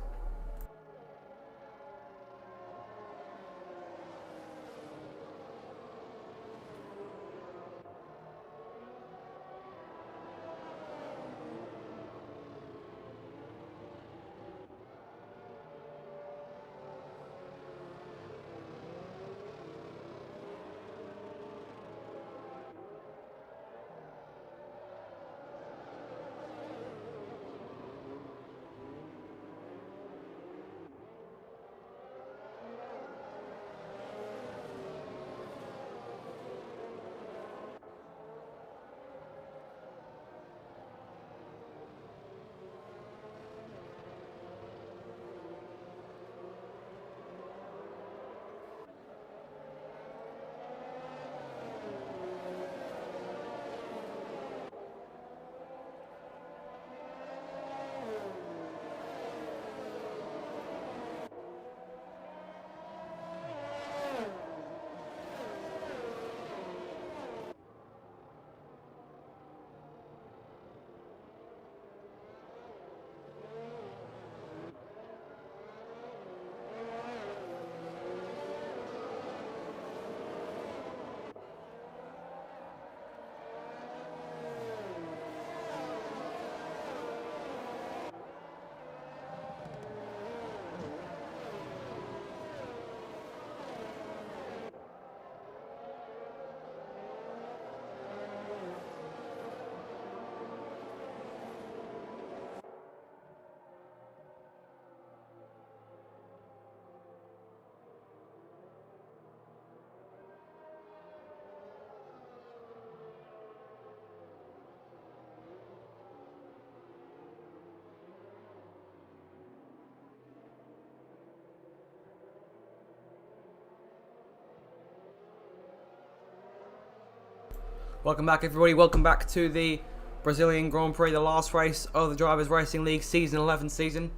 Welcome back, everybody. Welcome back to the Brazilian Grand Prix, the last race of the Drivers Racing League Season 11 season.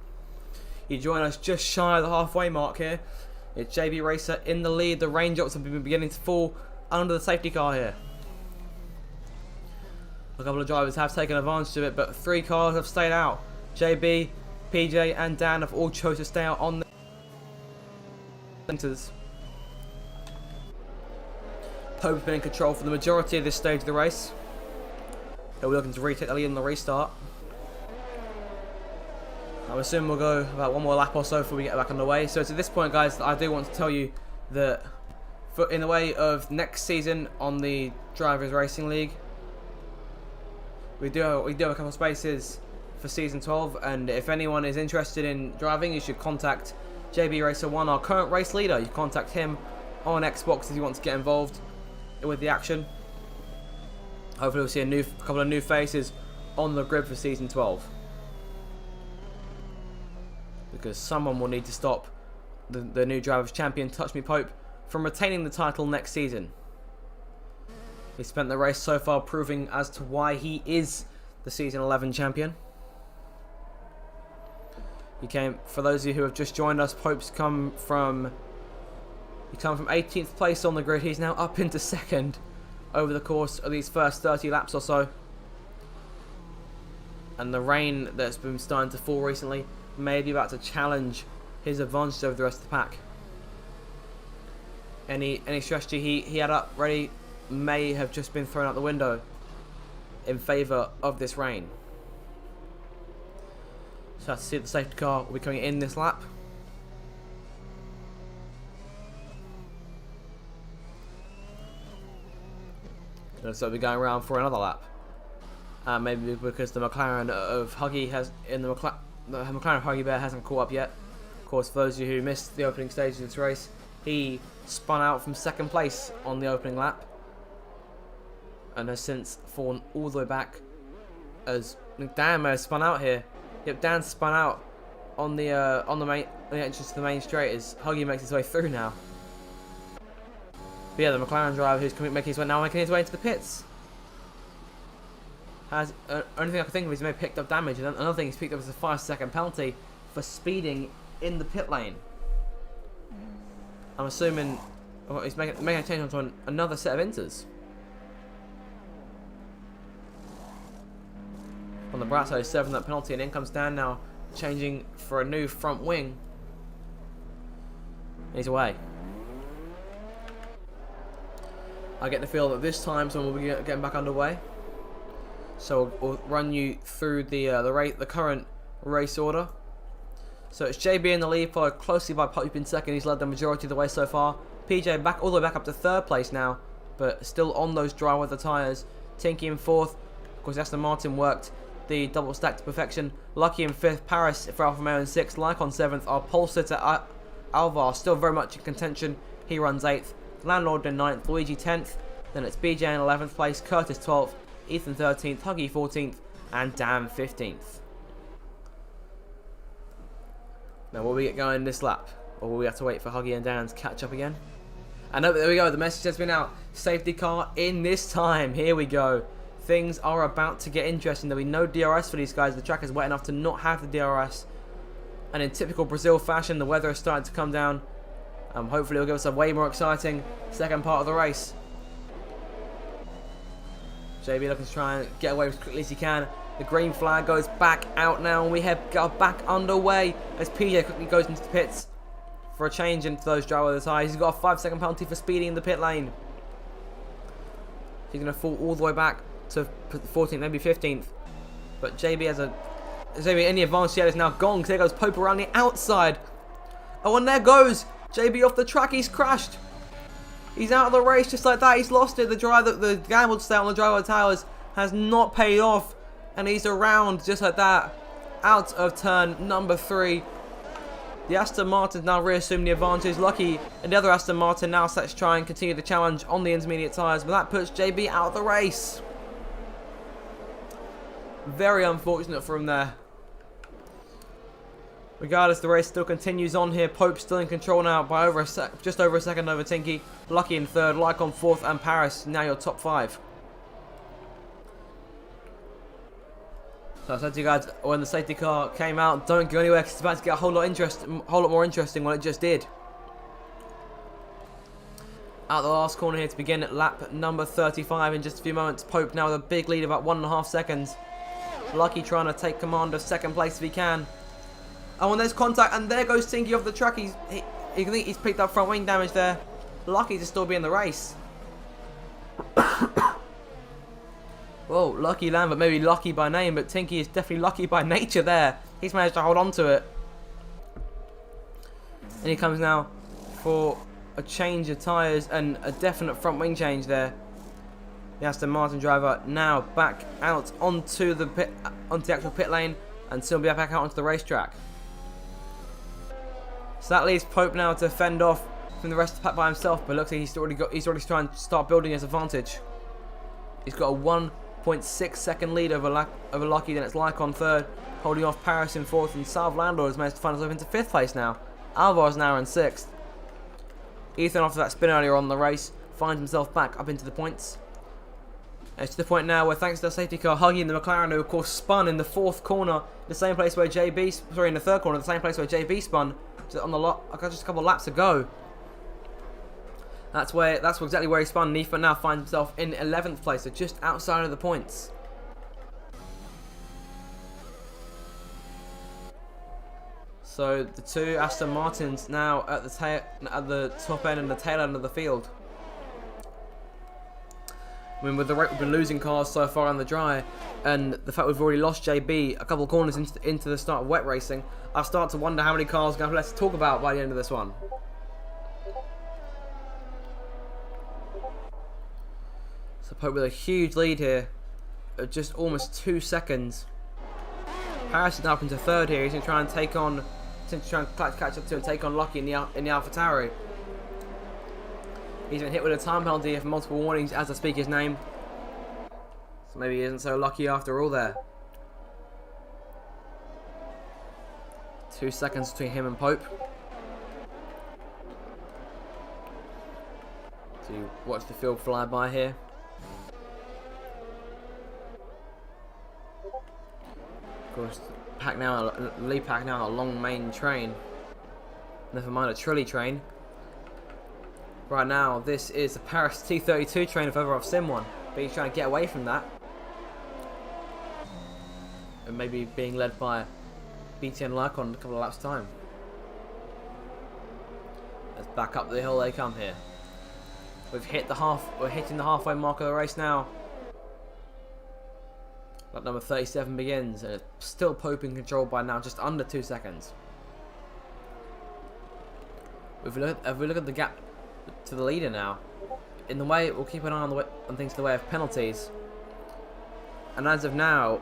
You join us just shy of the halfway mark here. It's JB Racer in the lead. The raindrops have been beginning to fall under the safety car here. A couple of drivers have taken advantage of it, but 3 cars have stayed out. JB, PJ and Dan have all chosen to stay out on the centres. Pope's been in control for the majority of this stage of the race. He'll be looking to retake the lead on the restart. I'm assuming we'll go about one more lap or so before we get back on the way. So to this point, guys, I do want to tell you that in the way of next season on the Drivers Racing League, we do have a couple of spaces for season 12, and if anyone is interested in driving, you should contact JB Racer 1, our current race leader. You contact him on Xbox if you want to get involved with the action. Hopefully we'll see a couple of new faces on the grid for season 12, because someone will need to stop the new drivers champion Touch Me Pope from retaining the title next season. He spent the race so far proving as to why he is the season 11 champion. For those of you who have just joined us, Pope's come from 18th place on the grid. He's now up into 2nd over the course of these first 30 laps or so. And the rain that's been starting to fall recently may be about to challenge his advantage over the rest of the pack. Any strategy he had up ready may have just been thrown out the window in favour of this rain. So I have to see the safety car will be coming in this lap. So we'll be going around for another lap. Maybe because the McLaren of Huggy the McLaren of Huggy Bear hasn't caught up yet. course, for those of you who missed the opening stage of this race, he spun out from second place on the opening lap and has since fallen all the way back as Dan may have spun out here. Yep, Dan spun out on the entrance to the main straight as Huggy makes his way through now. But yeah, the McLaren driver who's making his way into the pits. Only thing I can think of is he may have picked up damage, and another thing he's picked up is a 5-second penalty for speeding in the pit lane. I'm assuming he's making a change onto another set of inters. On the bright side, he's serving that penalty, and in comes Dan now, changing for a new front wing. And he's away. I get the feel that this time someone will be getting back underway. So we'll run you through the current race order. So it's JB in the lead, followed closely by Pope in second. He's led the majority of the way so far. PJ all the way back up to third place now, but still on those dry weather tyres. Tinky in fourth. Of course, Aston Martin worked the double stack to perfection. Lucky in fifth. Paris for Alfa Romeo in sixth. Lycon seventh. Our pole sitter Alvar still very much in contention. He runs eighth. Landlord in ninth. Luigi 10th. Then it's BJ in 11th place. Curtis 12th. Ethan 13th. Huggy 14th. And Dan 15th. Now, will we get going this lap? Or will we have to wait for Huggy and Dan to catch up again? And there we go. The message has been out. Safety car in this time. Here we go. Things are about to get interesting. There'll be no DRS for these guys. The track is wet enough to not have the DRS. And in typical Brazil fashion, the weather is starting to come down. Hopefully it'll give us a way more exciting second part of the race. JB looking to try and get away as quickly as he can. The green flag goes back out now, and we have got back underway as PJ quickly goes into the pits for a change into those dry weather tyres. He's got a 5-second penalty for speeding in the pit lane. He's going to fall all the way back to 14th, maybe 15th. But JB any advantage yet is now gone, because there goes Pope around the outside. Oh, and there goes JB off the track. He's crashed. He's out of the race just like that. He's lost it. The gamble to stay on the dry weather tyres has not paid off. And he's around just like that, out of turn number 3. The Aston Martin's now reassumed the advantage. Lucky and the other Aston Martin now set to try and continue the challenge on the intermediate tyres, but that puts JB out of the race. Very unfortunate for him there. Regardless, the race still continues on here. Pope still in control now by just over a second over Tinky. Lucky in third, Lycon fourth, and Paris now your top 5. So I said to you guys when the safety car came out, don't go anywhere because it's about to get a whole lot more interesting than it just did. Out the last corner here to begin at lap number 35 in just a few moments. Pope now with a big lead, about 1.5 seconds. Lucky trying to take command of second place if he can. Oh, and there's contact, and there goes Tinky off the track. You can think he's picked up front wing damage there. Lucky to still be in the race. Whoa, Lucky land, but maybe lucky by name, but Tinky is definitely lucky by nature there. He's managed to hold on to it. And he comes now for a change of tyres and a definite front wing change there. The Aston Martin driver now back out onto the actual pit lane and soon be back out onto the racetrack. So that leaves Pope now to fend off from the rest of the pack by himself, but looks like he's already trying to start building his advantage. He's got a 1.6 second lead over Lucky, then it's Lycon third, holding off Paris in fourth, and Salve Landor has managed to find himself into 5th place now. Alvar is now in 6th. Ethan, after that spin earlier on in the race, finds himself back up into the points. It's to the point now where, thanks to the safety car, Huggy and the McLaren, who of course spun in the 4th corner, the same place where in the 3rd corner, the same place where JB spun, on the lot, just a couple of laps ago. That's exactly where he spun. And Ethan now finds himself in 11th place, so just outside of the points. So the two Aston Martins now at the top end and the tail end of the field. I mean, with the rate we've been losing cars so far on the dry, and the fact we've already lost JB a couple of corners into the start of wet racing, I start to wonder how many cars we're going to have left to talk about by the end of this one. So Pope with a huge lead here, at just almost 2 seconds. Paris is now up into 3rd here. He's going to try and take on potentially trying to catch up to and take on Lucky in the AlphaTauri. He's been hit with a time penalty for multiple warnings as I speak his name. So maybe he isn't so lucky after all there. 2 seconds between him and Pope. So you watch the field fly by here. Of course, lead pack now on a long main train. Never mind a trolley train. Right now, this is the Paris T32 train if ever I've seen one. But he's trying to get away from that. And maybe being led by BTN Lycon in a couple of laps' time. Let's back up the hill they come here. We're hitting the halfway mark of the race now. Lap number 37 begins, and it's still Pope in control by now, just under 2 seconds. If we look at the gap to the leader now, in the way we'll keep an eye on things in the way of penalties. And as of now,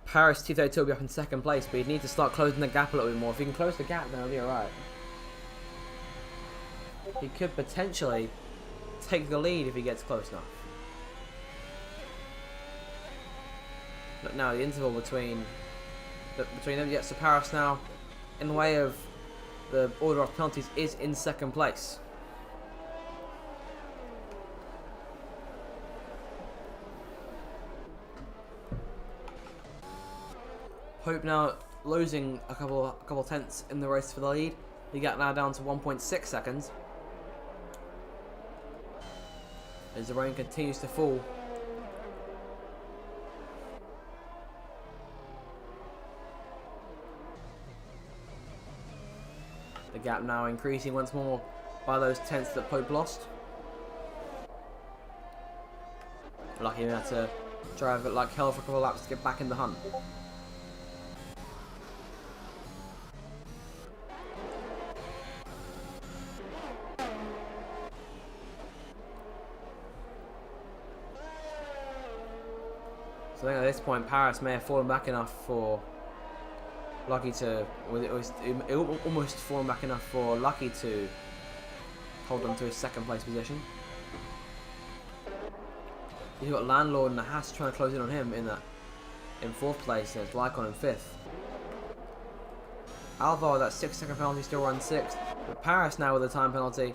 Paris T32 will be up in second place, but you need to start closing the gap a little bit more. If you can close the gap, then it'll be alright. He could potentially take the lead if he gets close enough. Look now, the interval between them gets to Paris now, in the way of the order of penalties, is in second place. Pope now losing a couple tenths in the race for the lead. The gap now down to 1.6 seconds. As the rain continues to fall. The gap now increasing once more by those tenths that Pope lost. Lucky he had to drive it like hell for a couple of laps to get back in the hunt. So I think at this point Paris may have fallen back enough for Lucky to, it almost fallen back enough for Lucky to hold on to his second place position. You've got Landlord and the Haas trying to close in on him in fourth place, and it's Lycon in fifth. Alvaro, that 6 second penalty, still runs sixth. But Paris now with a time penalty,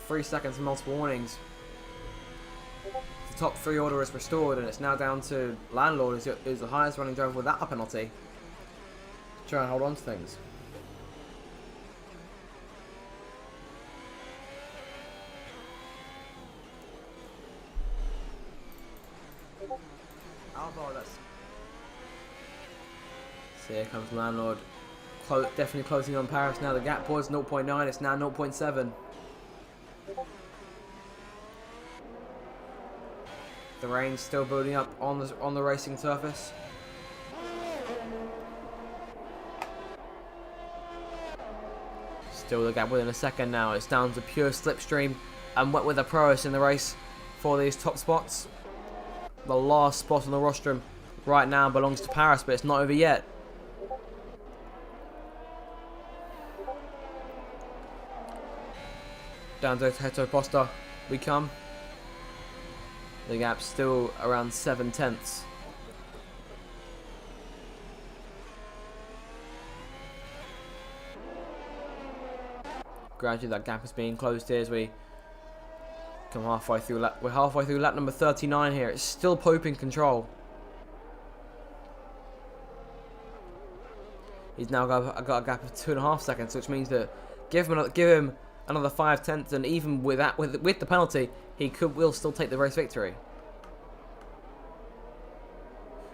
3 seconds and multiple warnings. The top 3 order is restored, and it's now down to Landlord, who's the highest running driver without a penalty. Try and hold on to things. Alvaro, that's... So here comes Landlord. Definitely closing on Paris now. The gap was 0.9, it's now 0.7. The rain's still building up on the racing surface. Still the gap within a second now. It's down to pure slipstream and wet weather prowess in the race for these top spots. The last spot on the rostrum right now belongs to Paris, but it's not over yet. Down to Heto Posta we come. The gap's still around 7 tenths. Gradually that gap is being closed here as we come halfway through lap. We're halfway through lap number 39 here. It's still Pope in control. He's now got a gap of 2.5 seconds, which means that give him another 5 tenths, and even with that, with the penalty, he will still take the race victory.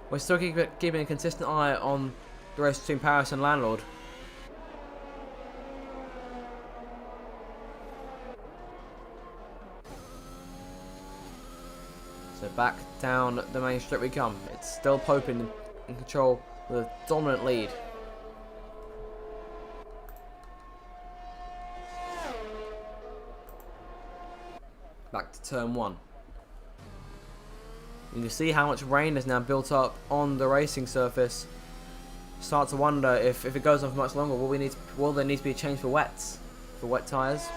We're still keeping a consistent eye on the race between Paris and Landlord. So back down the main strip we come. It's still Pope in control with a dominant lead. Back to turn 1. You can see how much rain has now built up on the racing surface. start to wonder if it goes on for much longer, will there need to be a change for wets, for wet tyres?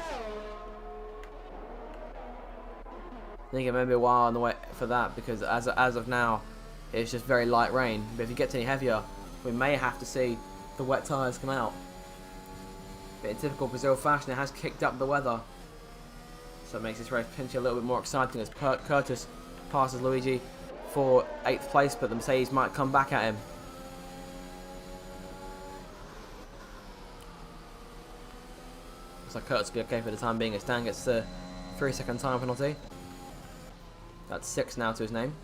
I think it may be a while on the way for that, because as of now, it's just very light rain. But if it gets any heavier, we may have to see the wet tyres come out. But in typical Brazil fashion, it has kicked up the weather, so it makes this race potentially a little bit more exciting as Curtis passes Luigi for 8th place, but the Mercedes might come back at him. Looks like Curtis will be okay for the time being as Dan gets the 3-second time penalty. That's 6 now to his name.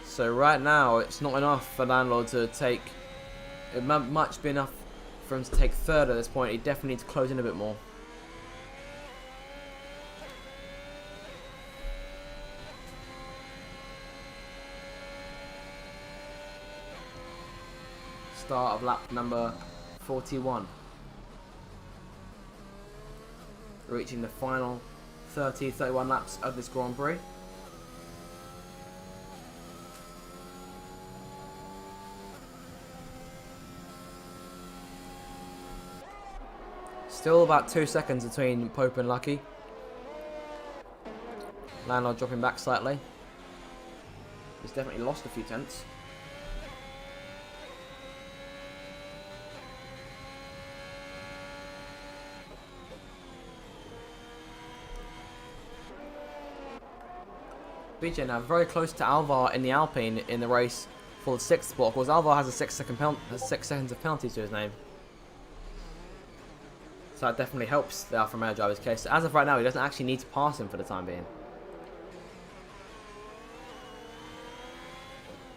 So right now, it's not enough for Landlord to take... It might much be enough for him to take 3rd at this point. He definitely needs to close in a bit more. Start of lap number 41. Reaching the final 31 laps of this Grand Prix. Still about 2 seconds between Pope and Lucky. Landlord dropping back slightly. He's definitely lost a few tenths. BJ now very close to Alvar in the Alpine in the race for the 6th spot. Of course, Alvar has a 6 seconds of penalty to his name. So that definitely helps the Alfa Romeo driver's case. So as of right now, he doesn't actually need to pass him for the time being.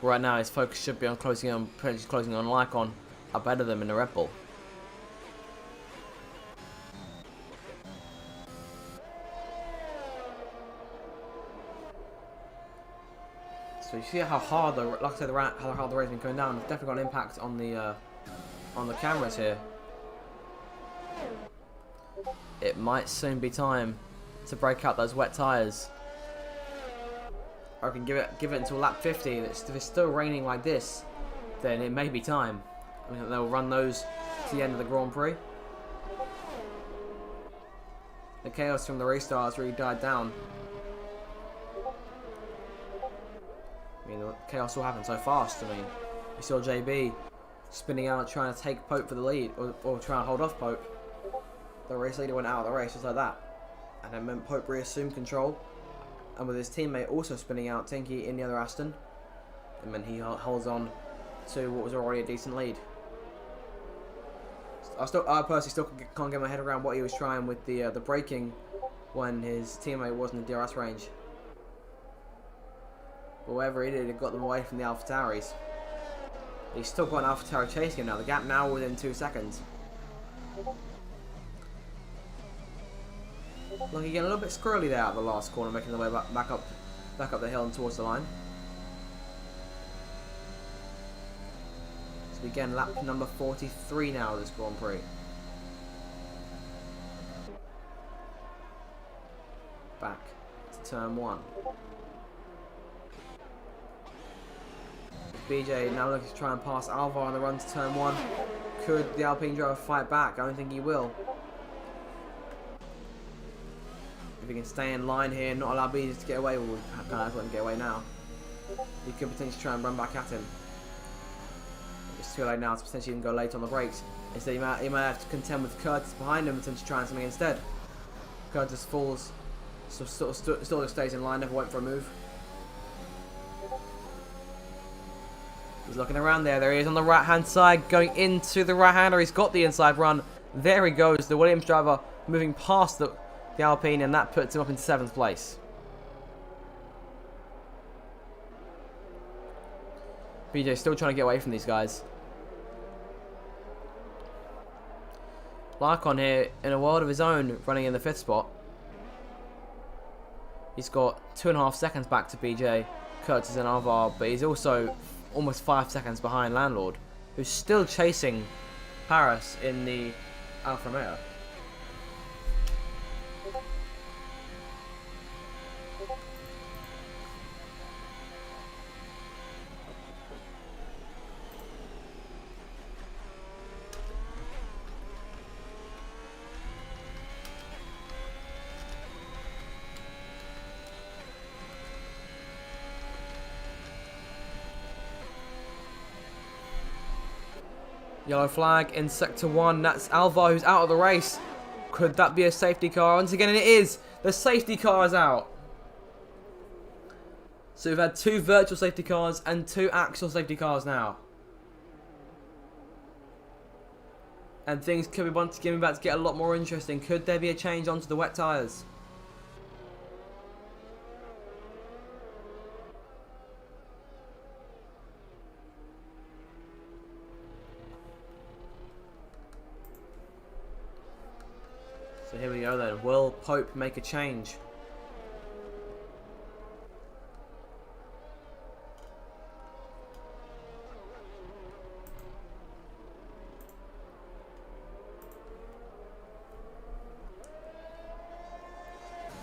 Right now, his focus should be on closing on Lycon ahead of them in the Red Bull. So you see how hard how hard the race has been going down. It's definitely got an impact on the cameras here. It might soon be time to break out those wet tyres. Or I can give it until lap 50. If it's still raining like this, then it may be time. I mean, they'll run those to the end of the Grand Prix. The chaos from the restart has really died down. I mean, the chaos all happened so fast. I mean, we saw JB spinning out trying to take Pope for the lead, or trying to hold off Pope. The race leader went out of the race just like that, and then Pope reassumed control, and with his teammate also spinning out Tinky in the other Aston, and then he holds on to what was already a decent lead. I personally still can't get my head around what he was trying with the braking when his teammate was in the DRS range. But whatever he did, it got them away from the AlphaTauris. He's still got an AlphaTauri chasing him now. The gap now within 2 seconds. Look, getting a little bit squirrely there at the last corner, making the way back up the hill and towards the line. So we begin lap number 43 now of this Grand Prix. Back to turn 1. BJ now looking to try and pass Alvar on the run to turn 1. Could the Alpine driver fight back? I don't think he will. If he can stay in line here and not allow BJ to get away, well, we can't let him get away now. He could potentially try and run back at him. It's too late now to potentially even go late on the brakes. Instead, he might have to contend with Curtis behind him and potentially trying something instead. Curtis falls, so still stays in line, never went for a move. He's looking around there. There he is on the right-hand side, going into the right-hander. He's got the inside run. There he goes. The Williams driver moving past the Alpine, and that puts him up in 7th place. BJ still trying to get away from these guys. Lycon here in a world of his own, running in the 5th spot. He's got 2.5 seconds back to BJ, Curtis and Alvar, but he's also almost 5 seconds behind Landlord, who's still chasing Paris in the Alfa Romeo. Yellow flag in sector 1. That's Alvar who's out of the race. Could that be a safety car? Once again, it is. The safety car is out. So we've had 2 virtual safety cars and 2 actual safety cars now. And things could be once again about to get a lot more interesting. Could there be a change onto the wet tyres? So here we go then. Will Pope make a change?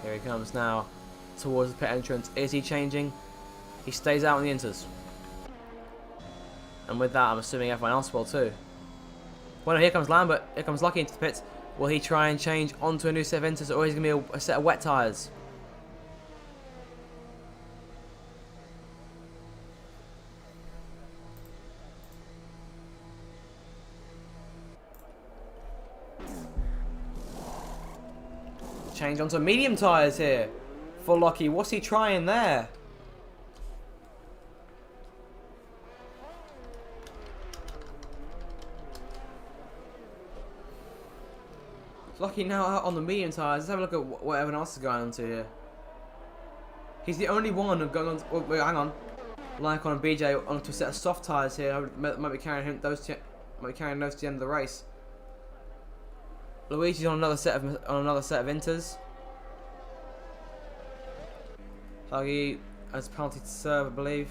Here he comes now towards the pit entrance. Is he changing? He stays out on the inters. And with that, I'm assuming everyone else will too. Well, no, here comes Lambert. Here comes Lucky into the pits. Will he try and change onto a new set of inters, or is it going to be a set of wet tyres? Change onto medium tyres here for Lucky. What's he trying there? Lucky now out on the medium tyres. Let's have a look at what everyone else is going on to here. He's the only one going on. Oh, wait, hang on. Like on a BJ onto a set of soft tyres here. Might be carrying those to the end of the race. Luigi's on another set of inters. Huggy has a penalty to serve, I believe,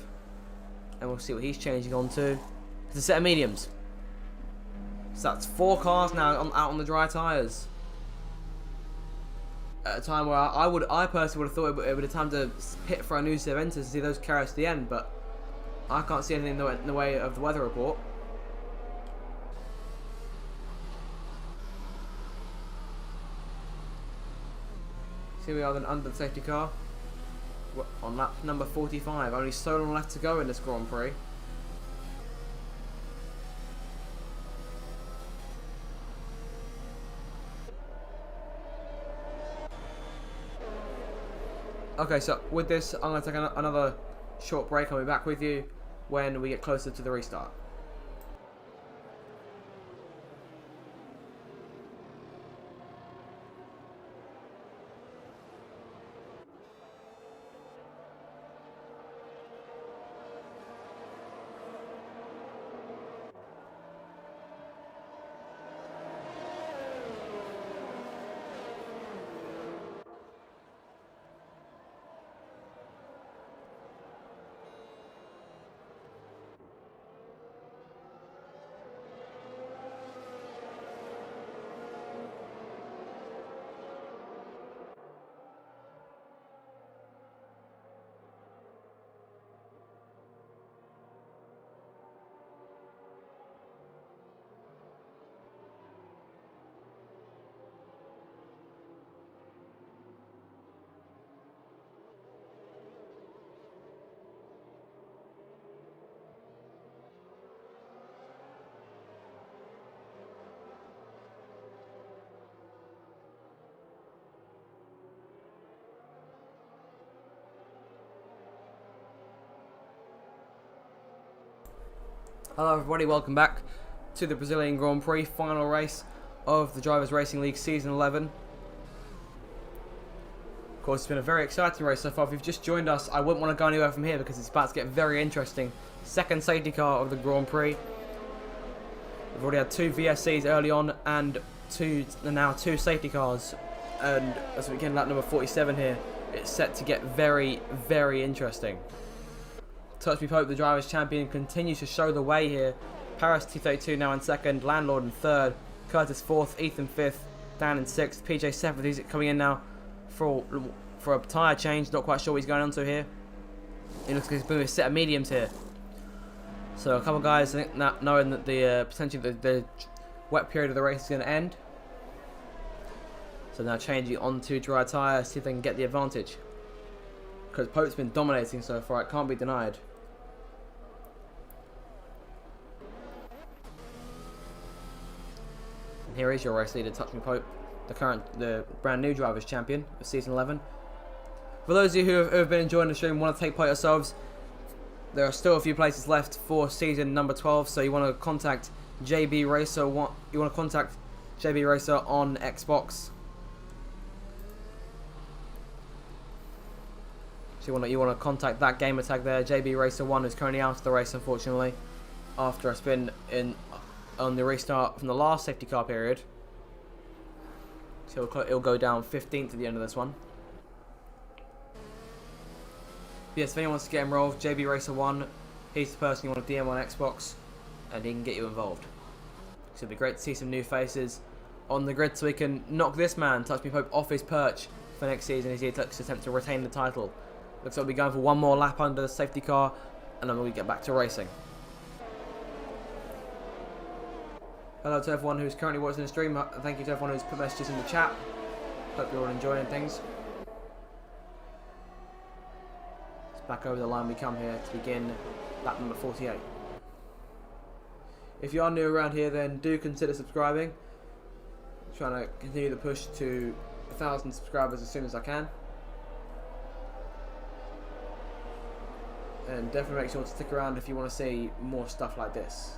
and we'll see what he's changing on to. It's a set of mediums. So that's 4 cars now out on the dry tyres. At a time where I personally would have thought it would have time to hit for a new set of inters to see those carry us to the end, but I can't see anything in the way of the weather report. Here we are then under the safety car on lap number 45. Only so long left to go in this Grand Prix. Okay, so with this, I'm going to take another short break. I'll be back with you when we get closer to the restart. Hello everybody, welcome back to the Brazilian Grand Prix final race of the Drivers Racing League Season 11. Of course, it's been a very exciting race so far. If you've just joined us, I wouldn't want to go anywhere from here because it's about to get very interesting. Second safety car of the Grand Prix. We've already had 2 VSCs early on and now two safety cars. And as we begin lap number 47 here, it's set to get very, very interesting. Touch Me Pope, the Drivers' Champion, continues to show the way here. Paris T32 now in second, Landlord in third, Curtis fourth, Ethan fifth, Dan in sixth, PJ 7th. He's coming in now for a tyre change. Not quite sure what he's going on to here. It looks like he's putting a set of mediums here. So a couple of guys I think knowing that the potentially the wet period of the race is going to end. So now changing onto dry tyre, see if they can get the advantage. Because Pope's been dominating so far, it can't be denied. here is your race leader, Touch Me Pope, the brand new Drivers' Champion of Season 11. For those of you who have been enjoying the stream and want to take part yourselves, there are still a few places left for season number 12, so you want to contact JB Racer. You want to contact JB Racer on Xbox. So you want to contact that gamer tag there, JB Racer 1, who's currently out of the race, unfortunately, after a spin on the restart from the last safety car period. So it'll go down 15th at the end of this one. Yes, if anyone wants to get involved, JB Racer 1, he's the person you want to DM on Xbox, and he can get you involved. So it'll be great to see some new faces on the grid so we can knock this man, Touch Me Pope, off his perch for next season as he looks to attempt to retain the title. Looks like we'll be going for one more lap under the safety car, and then we'll get back to racing. Hello to everyone who's currently watching the stream. Thank you to everyone who's put messages in the chat. Hope you're all enjoying things. Back over the line we come here to begin lap number 48. If you are new around here, then do consider subscribing. I'm trying to continue the push to 1,000 subscribers as soon as I can. And definitely make sure to stick around if you want to see more stuff like this,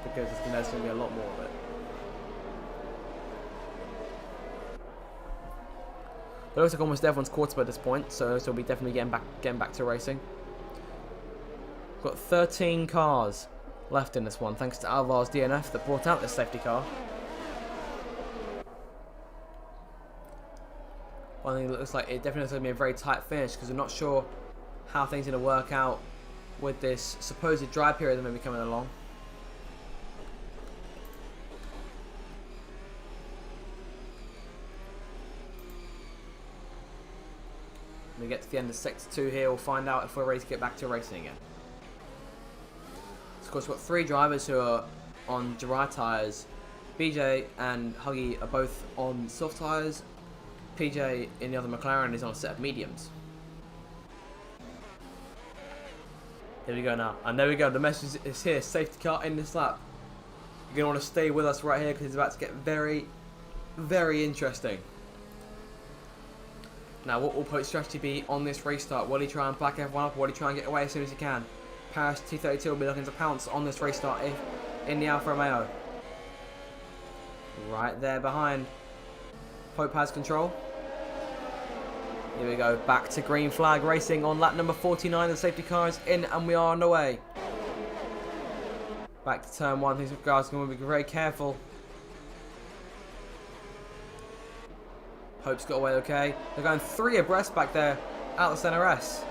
because there's going to be a lot more of it. It looks like almost everyone's caught up at this point, so we'll be definitely getting back to racing. We've got 13 cars left in this one, thanks to Alvar's DNF that brought out this safety car. One thing that looks like it definitely looks like going to be a very tight finish, because we're not sure how things are going to work out with this supposed dry period that may be coming along. When we get to the end of Sector 2 here, we'll find out if we're ready to get back to racing again. So of course, we've got 3 drivers who are on dry tyres. BJ and Huggy are both on soft tyres. PJ in the other McLaren is on a set of mediums. Here we go now. And there we go. The message is here. Safety car in this lap. You're going to want to stay with us right here because it's about to get very, very interesting. Now, what will Pope's strategy be on this restart? Will he try and back everyone up, or will he try and get away as soon as he can? Paris T32 will be looking to pounce on this restart in the Alfa Romeo. Right there behind. Pope has control. Here we go, back to green flag racing on lap number 49. The safety car is in and we are on the way. Back to turn 1. These guys are going to be very careful. Pope's got away okay. They're going 3 abreast back there out the centre S.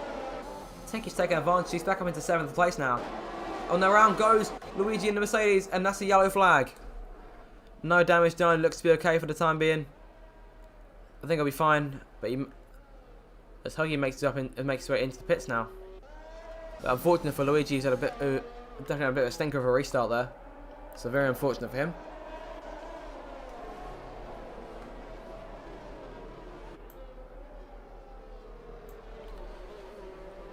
I think he's taking advantage. He's back up into 7th place now. On the round goes Luigi in the Mercedes, and that's a yellow flag. No damage done. Looks to be okay for the time being. I think I'll be fine. But as Huggy makes his way into the pits now. But unfortunate for Luigi, he's had definitely a bit of a stinker of a restart there. So very unfortunate for him.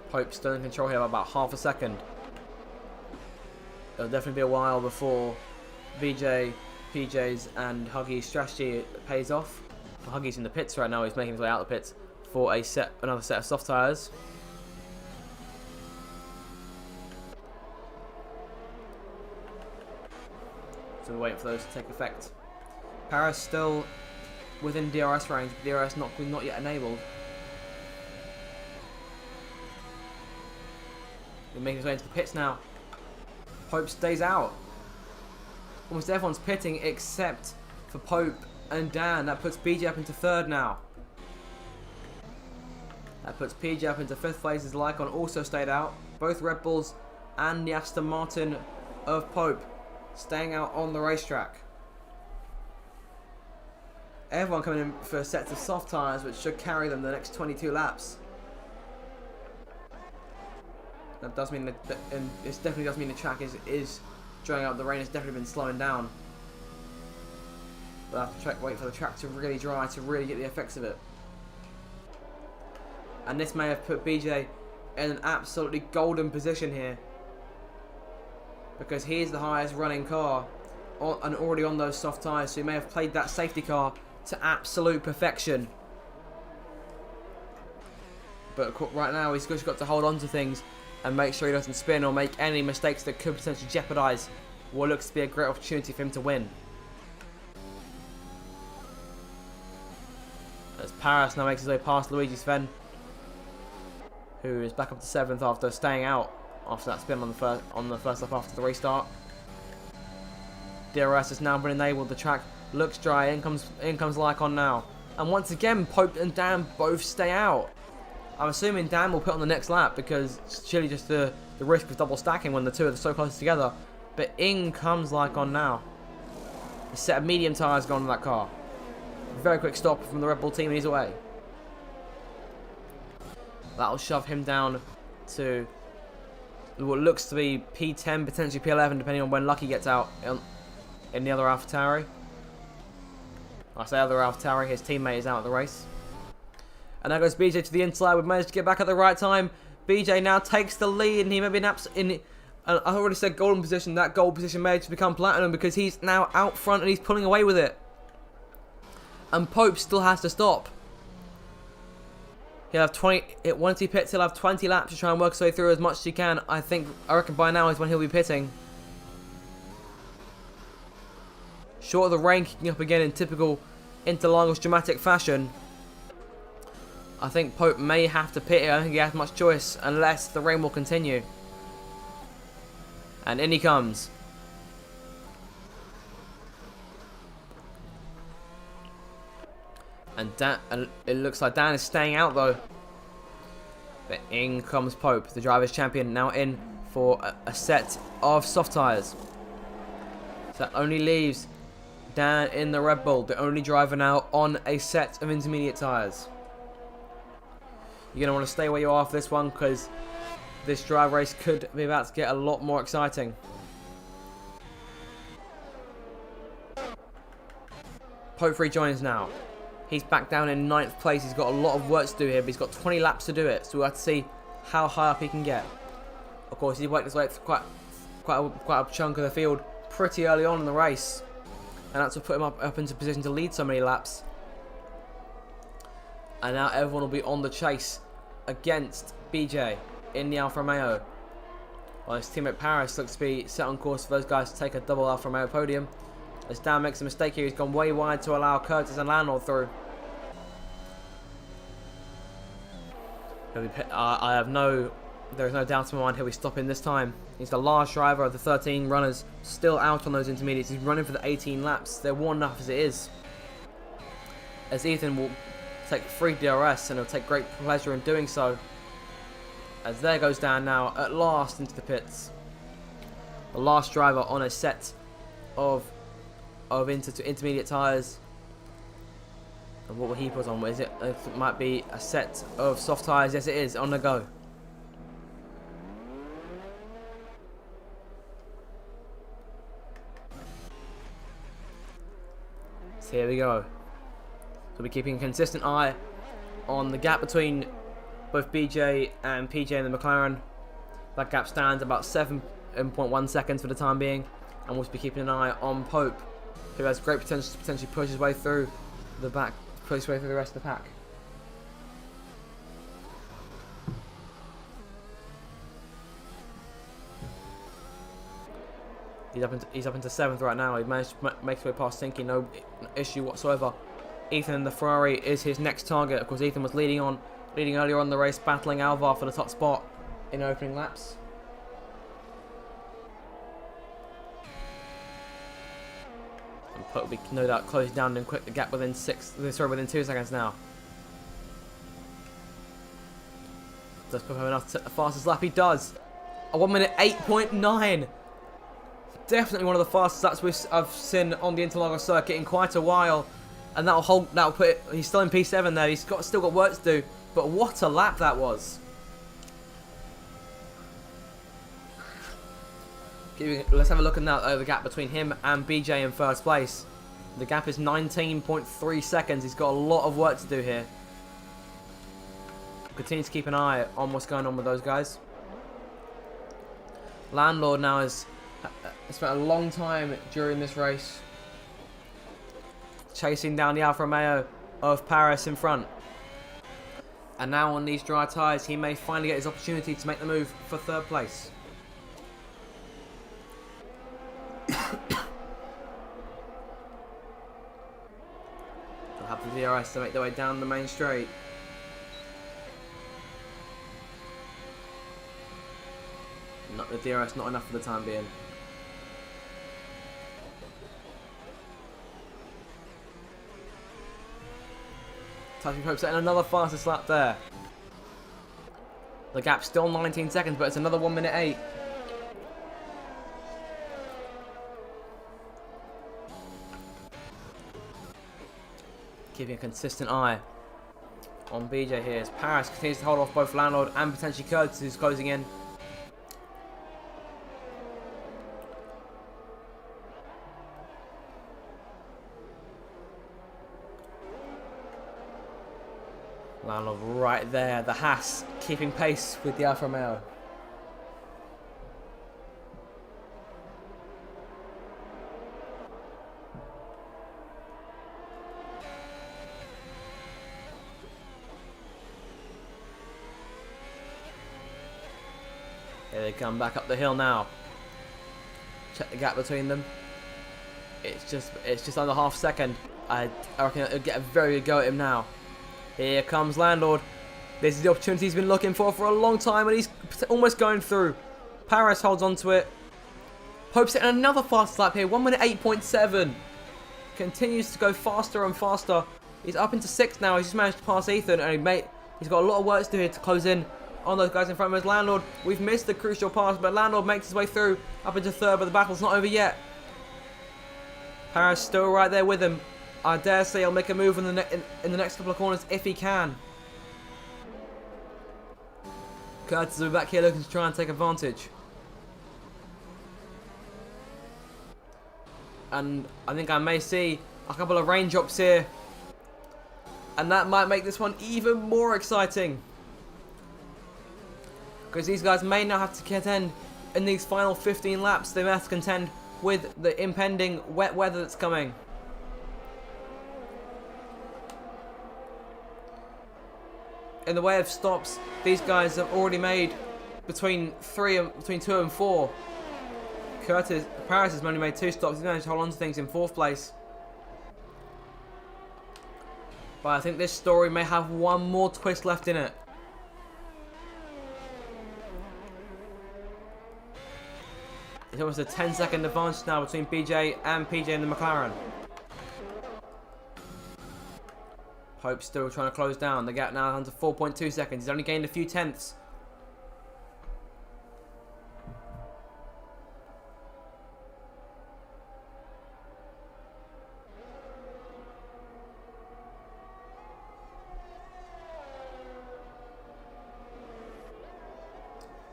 Pope still in control here by about half a second. It'll definitely be a while before VJ, PJ's and Huggy's strategy pays off. Huggy's in the pits right now. He's making his way out of the pits for another set of soft tyres. So we're waiting for those to take effect. Paris still within DRS range, but DRS not yet enabled. We're making his way into the pits now. Pope stays out. Almost everyone's pitting except for Pope and Dan. That puts PJ up into 3rd now. That puts PJ up into 5th place as Lycon also stayed out. Both Red Bulls and the Aston Martin of Pope staying out on the racetrack. Everyone coming in for sets of soft tyres which should carry them the next 22 laps. That does mean that, and this definitely does mean the track is drying out. The rain has definitely been slowing down. We'll have to wait for the track to really dry to really get the effects of it. And this may have put BJ in an absolutely golden position here, because he is the highest running car and already on those soft tyres, so he may have played that safety car to absolute perfection. But right now he's just got to hold on to things and make sure he doesn't spin or make any mistakes that could potentially jeopardise what looks to be a great opportunity for him to win. As Paris now makes his way past Luigi Sven, who is back up to 7th after staying out after that spin on the first lap after the restart. DRS is now been enabled. The track looks dry. In comes Lycon now, and once again Pope and Dan both stay out. I'm assuming Dan will put on the next lap because it's surely just the risk of double stacking when the two are so close together. But in comes Lycon now. A set of medium tyres gone on that car. Very quick stop from the Red Bull team and he's away. That'll shove him down to what looks to be P10, potentially P11, depending on when Lucky gets out in the other AlphaTauri. I say other AlphaTauri, his teammate is out of the race. And now goes BJ to the inside. We've managed to get back at the right time. BJ now takes the lead, and he may be I already said golden position. That gold position may just become platinum because he's now out front and he's pulling away with it. And Pope still has to stop. He'll have 20. Once he pits, he'll have 20 laps to try and work his way through as much as he can. I reckon by now is when he'll be pitting. Short of the rain kicking up again in typical Interlagos dramatic fashion, I think Pope may have to pit. I don't think he has much choice unless the rain will continue. And in he comes. And it looks like Dan is staying out though. But in comes Pope, the driver's champion, now in for a set of soft tyres. So that only leaves Dan in the Red Bull, the only driver now on a set of intermediate tyres. You're going to want to stay where you are for this one because this drive race could be about to get a lot more exciting. Pope rejoins now. He's back down in 9th place. He's got a lot of work to do here, but he's got 20 laps to do it. So we'll have to see how high up he can get. Of course, he worked his way through quite a chunk of the field pretty early on in the race. And that's what put him up into position to lead so many laps. And now everyone will be on the chase against BJ in the Alfa Romeo. While his teammate Paris looks to be set on course for those guys to take a double Alfa Romeo podium. As Dan makes a mistake here, he's gone way wide to allow Curtis and Landlord through. There is no doubt in my mind he'll be stopping this time. He's the last driver of the 13 runners still out on those intermediates. He's running for the 18 laps. They're worn enough as it is. As Ethan will take free DRS and he'll take great pleasure in doing so. As there goes Dan now at last into the pits. The last driver on a set of intermediate tyres. And what will he put on? Is it? It might be a set of soft tyres. Yes, it is. On the go. So here we go. So we're keeping a consistent eye on the gap between both BJ and PJ in the McLaren. That gap stands about 7.1 seconds for the time being. And we'll be keeping an eye on Pope, who has great potential to potentially push his way through the back, push his way through the rest of the pack. He's up into 7th right now. He managed to make his way past Sinky, no issue whatsoever. Ethan in the Ferrari is his next target. Of course, Ethan was leading earlier on in the race, battling Alvar for the top spot in opening laps. And Pope will be no doubt closing down and quick the gap within 2 seconds now. Does Pope have enough to set the fastest lap? He does. A 1 minute 8.9. Definitely one of the fastest laps I've seen on the Interlagos circuit in quite a while, and that'll put it. He's still in P7 there. He's still got work to do, but what a lap that was! Let's have a look at now the gap between him and BJ in first place. The gap is 19.3 seconds. He's got a lot of work to do here. Continue to keep an eye on what's going on with those guys. Landlord now is spent a long time during this race chasing down the Alfa Romeo of Paris in front. And now on these dry tyres, he may finally get his opportunity to make the move for third place. They'll have the DRS to make their way down the main straight. Not the DRS, not enough for the time being. Touching Pope setting another fastest lap there. The gap's still 19 seconds, but it's another 1 minute 8. Keeping a consistent eye on BJ here as Paris continues to hold off both Landlord and potentially Curtis, who's closing in. Landlord right there, the Haas keeping pace with the Alfa Romeo. Here they come back up the hill now. Check the gap between them. It's just under half second. I reckon it'll get a very good go at him now. Here comes Landlord. This is the opportunity he's been looking for a long time, and he's almost going through. Paris holds on to it. Pope's hitting another fast lap here. 1 minute 8.7. Continues to go faster and faster. He's up into 6th now. He's just managed to pass Ethan, and he's got a lot of work to do here to close in on those guys in front of us. Landlord, we've missed the crucial pass, but Landlord makes his way through up into 3rd, but the battle's not over yet. Paris still right there with him. I dare say he'll make a move in the next couple of corners if he can. Curtis will be back here looking to try and take advantage. And I think I may see a couple of raindrops here. And that might make this one even more exciting. Because these guys may now have to contend in these final 15 laps. They may have to contend with the impending wet weather that's coming. In the way of stops, these guys have already made between 2 and 4. Paris has only made 2 stops. He's managed to hold on to things in 4th place. But I think this story may have one more twist left in it. It's almost a 10-second advantage now between BJ and PJ in the McLaren. Pope's still trying to close down. The gap now down to 4.2 seconds. He's only gained a few tenths.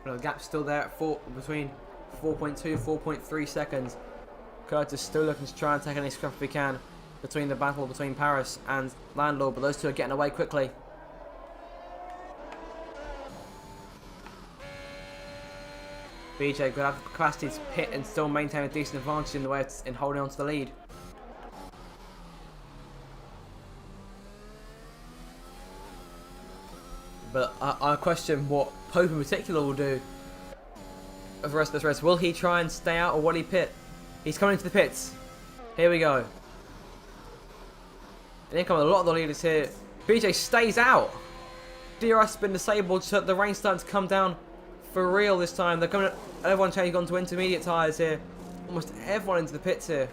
But the gap's still there at between 4.2, 4.3 seconds. Curtis still looking to try and take any scrap if he can between the battle between Paris and Landlord, but those two are getting away quickly. BJ could have the capacity to pit and still maintain a decent advantage in the way in holding on to the lead. But I question what Pope in particular will do for the rest of this race. Will he try and stay out or will he pit? He's coming into the pits. Here we go. And in come a lot of the leaders here. BJ stays out. DRS has been disabled, so the rain's starting to come down for real this time. They're coming. Everyone changing on to intermediate tyres here. Almost everyone into the pits here.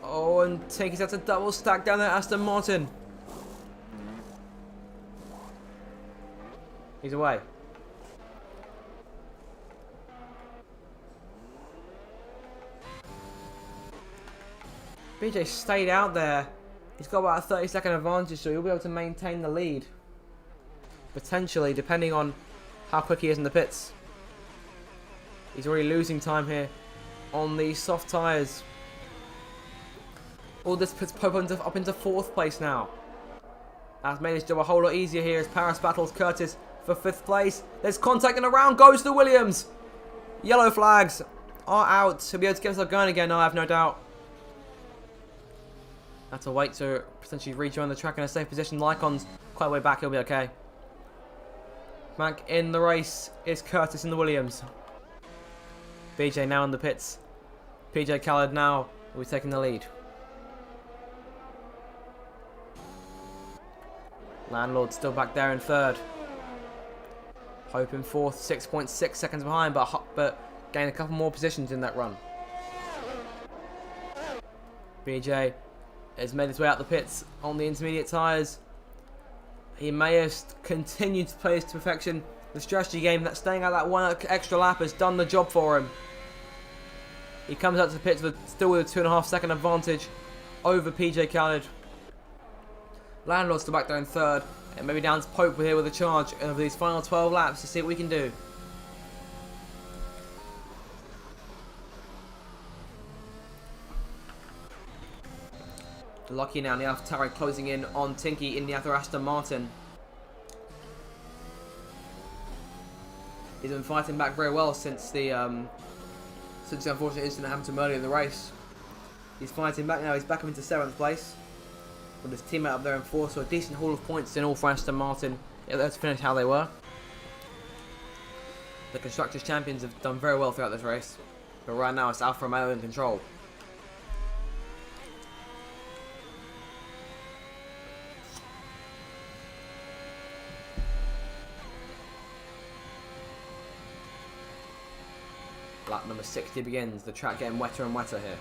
Oh, and Tinky's had to double stack down there. Aston Martin. He's away. BJ stayed out there. He's got about a 30-second advantage, so he'll be able to maintain the lead. Potentially, depending on how quick he is in the pits. He's already losing time here on these soft tyres. All this puts Pope up into 4th place now. That's made his job a whole lot easier here as Paris battles Curtis for 5th place. There's contact and around goes the Williams. Yellow flags are out. He'll be able to get himself going again, I have no doubt. Have to wait to potentially rejoin the track in a safe position. Lycon's quite a way back, he'll be okay. Back in the race is Curtis in the Williams. BJ now in the pits. PJ Khaled now will be taking the lead. Landlord still back there in 3rd. Hope in 4th, 6.6 seconds behind, but gain a couple more positions in that run. BJ has made his way out the pits on the intermediate tyres. He may have continued to play this to perfection. The strategy game, that staying out that one extra lap, has done the job for him. He comes out to the pits still with a 2.5 second advantage over PJ Khaled. Landlord's still back there in 3rd. And maybe down to Pope here with a charge over these final 12 laps to see what we can do. Lucky now, the AlphaTauri closing in on Tinky in the Aston Martin. He's been fighting back very well since the unfortunate incident happened to him earlier in the race. He's fighting back now. He's back up into 7th place with his teammate up there in 4th, so a decent haul of points in all for Aston Martin. Let's finish how they were. The Constructors' Champions have done very well throughout this race, but right now it's Alfa Romeo in control. Lap number 60 begins, the track getting wetter and wetter here.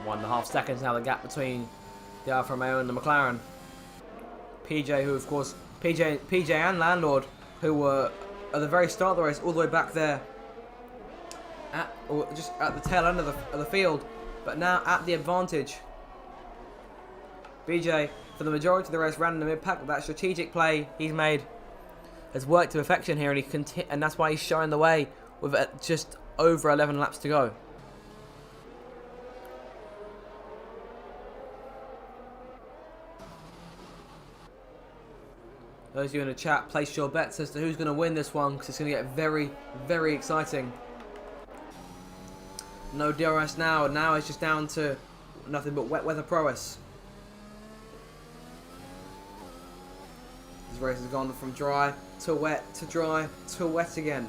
One and a half seconds now, the gap between the Alfa Romeo and the McLaren. PJ, who of course, PJ and Landlord, who were at the very start of the race, all the way back there, just at the tail end of the field, but now at the advantage. BJ, for the majority of the race, ran in the mid-pack. That strategic play he's made has worked to perfection here, and that's why he's showing the way with just over 11 laps to go. Those of you in the chat, place your bets as to who's going to win this one, because it's going to get very, very exciting. No DRS now. Now it's just down to nothing but wet weather prowess. This race has gone from dry to wet to dry to wet again.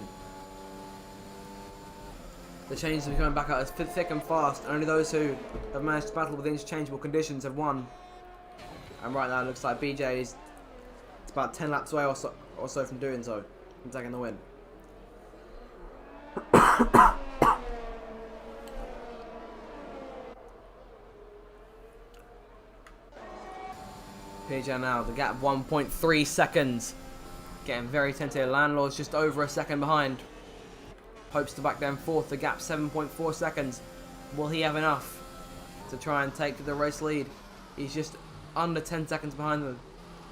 The changes are coming back out as thick and fast. Only those who have managed to battle with interchangeable conditions have won. And right now it looks like BJ is about 10 laps away or so from doing so, and taking the win. PJ now, the gap 1.3 seconds. Getting very tentative. Landlord's just over a second behind. Pope's to back down 4th, the gap 7.4 seconds. Will he have enough to try and take the race lead? He's just under 10 seconds behind them.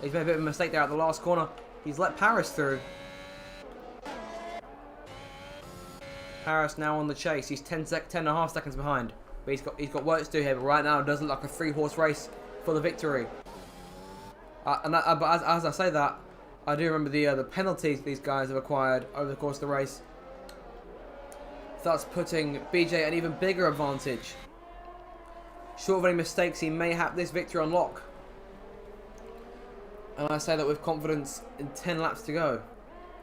He's made a bit of a mistake there at the last corner. He's let Paris through. Paris now on the chase. He's 10.5 seconds behind. But he's got work to do here. But right now it doesn't look like a 3-horse race for the victory. But as I say that, I do remember the penalties these guys have acquired over the course of the race. Thus putting BJ an even bigger advantage. Short of any mistakes, he may have this victory on lock. And I say that with confidence in 10 laps to go.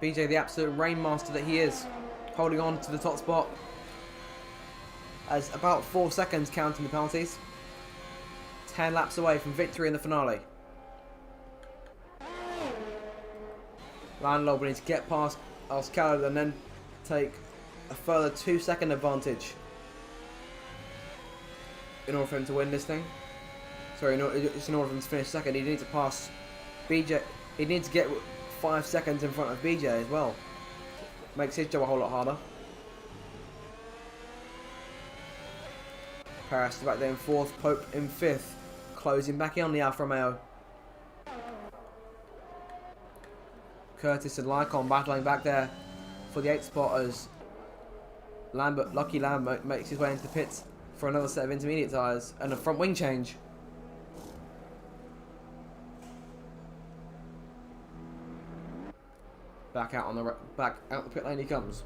BJ, the absolute rainmaster that he is, holding on to the top spot. As about 4 seconds counting the penalties. 10 laps away from victory in the finale. Landlord will need to get past Alscalad and then take a further 2-second advantage in order for him to win this thing. Sorry, in order for him to finish second, he needs to pass BJ. He needs to get 5 seconds in front of BJ as well. Makes his job a whole lot harder. Paris back there in 4th, Pope in 5th, closing back in on the Alfa Romeo. Curtis and Lycon battling back there for the 8th spot as Lucky Lambert makes his way into the pits for another set of intermediate tyres and a front wing change. Back out the pit lane he comes.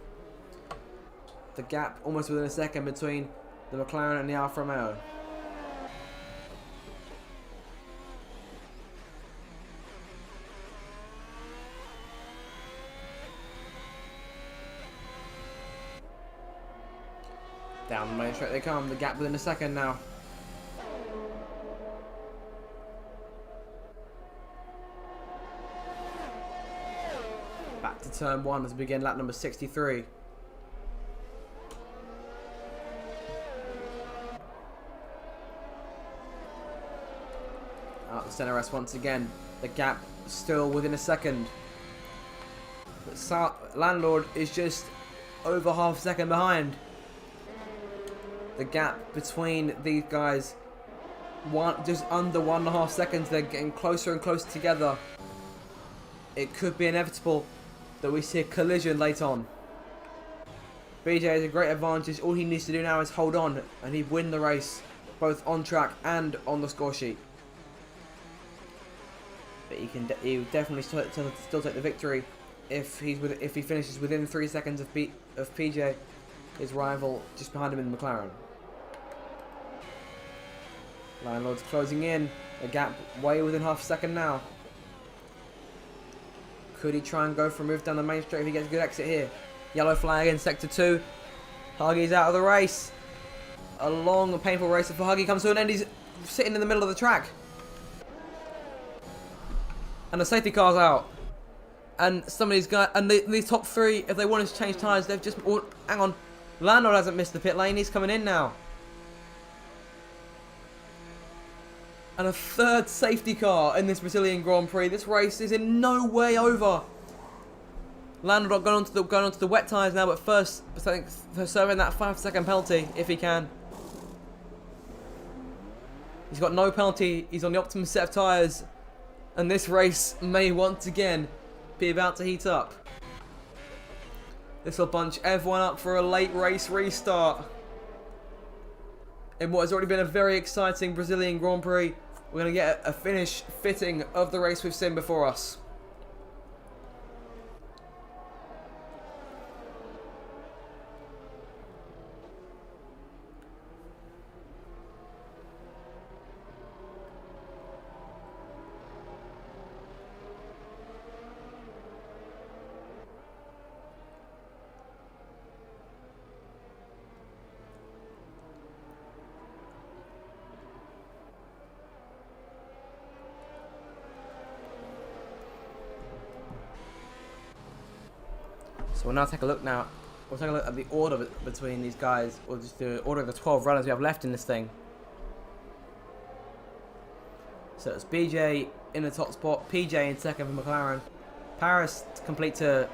The gap almost within a second between the McLaren and the Alfa Romeo. Down the main straight they come. The gap within a second now. Back to turn 1 as we begin lap number 63. Out the centre rest once again. The gap still within a second. But Landlord is just over half a second behind. The gap between these guys, just under 1.5 seconds. They're getting closer and closer together. It could be inevitable that we see a collision late on. BJ has a great advantage. All he needs to do now is hold on, and he'd win the race, both on track and on the score sheet. But he will definitely still take the victory if he finishes within 3 seconds of PJ, his rival, just behind him in the McLaren. Landlord's closing in. A gap way within half a second now. Could he try and go for a move down the main straight if he gets a good exit here? Yellow flag in sector 2. Huggy's out of the race. A long and painful race for Huggy comes to an end. He's sitting in the middle of the track. And the safety car's out. And some of these guys, and these top 3, if they wanted to change tyres, they've just... Oh, hang on. Landlord hasn't missed the pit lane. He's coming in now. And a 3rd safety car in this Brazilian Grand Prix. This race is in no way over. Landlord going onto the wet tyres now, but first serving that 5-second penalty if he can. He's got no penalty. He's on the optimum set of tyres, and this race may once again be about to heat up. This will bunch everyone up for a late race restart. In what has already been a very exciting Brazilian Grand Prix, we're going to get a finish fitting of the race we've seen before us. So we'll now take a look now. We'll take a look at the order between these guys, or just the order of the 12 runners we have left in this thing. So it's BJ in the top spot, PJ in second for McLaren, Paris to complete to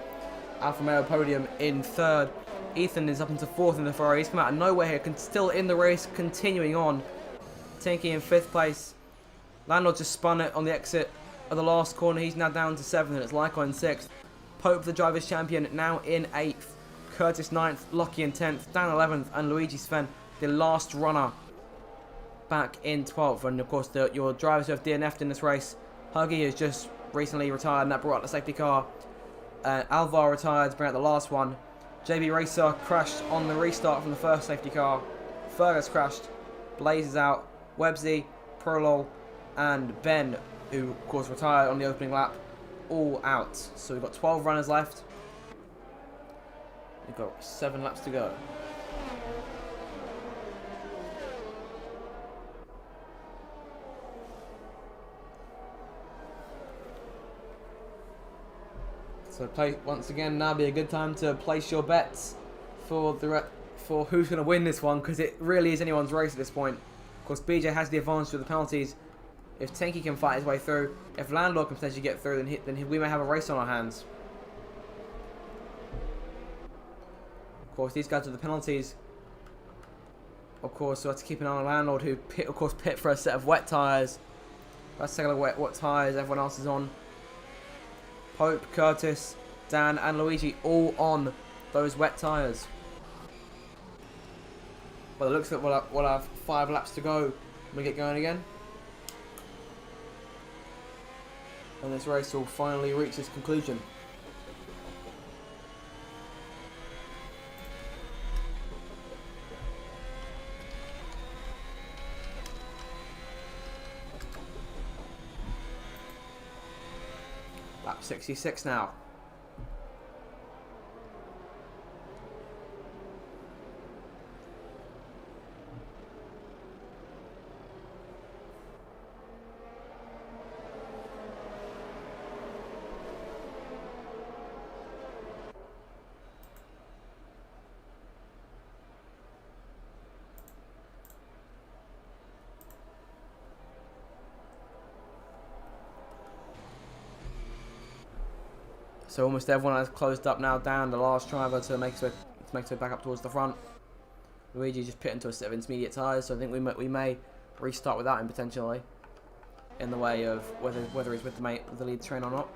Alfa Romeo podium in 3rd. Ethan is up into 4th in the Ferrari. He's come out of nowhere here, still in the race, continuing on. Tinky in 5th place. Landlord just spun it on the exit of the last corner. He's now down to 7th, and it's Lycon in 6th. Pope, the Drivers' Champion, now in 8th. Curtis 9th, Lucky in 10th, Dan 11th, and Luigi Sven, the last runner, back in 12th. And of course, your drivers who have DNF'd in this race, Huggy has just recently retired, and that brought out the safety car. Alvar retired to bring out the last one. JB Racer crashed on the restart from the first safety car. Fergus crashed. Blaze is out. Websy, Prolol, and Ben, who of course retired on the opening lap, all out. So we've got 12 runners left. We've got 7 laps to go. So once again, now be a good time to place your bets for who's going to win this one, because it really is anyone's race at this point. Of course, BJ has the advantage with the penalties. If Tanky can fight his way through, if Landlord can potentially get through, then we may have a race on our hands. Of course, these guys with the penalties. Of course, so we have to keep an eye on Landlord, who pit for a set of wet tyres. Let's take a look at what tyres everyone else is on. Pope, Curtis, Dan and Luigi all on those wet tyres. Well, it looks like we'll have 5 laps to go when we get going again. And this race will finally reach its conclusion. Lap 66 now. So almost everyone has closed up now. Down the last driver to make his way back up towards the front. Luigi just pit into a set of intermediate tyres, so I think we may restart without him potentially, in the way of whether he's with the lead train or not.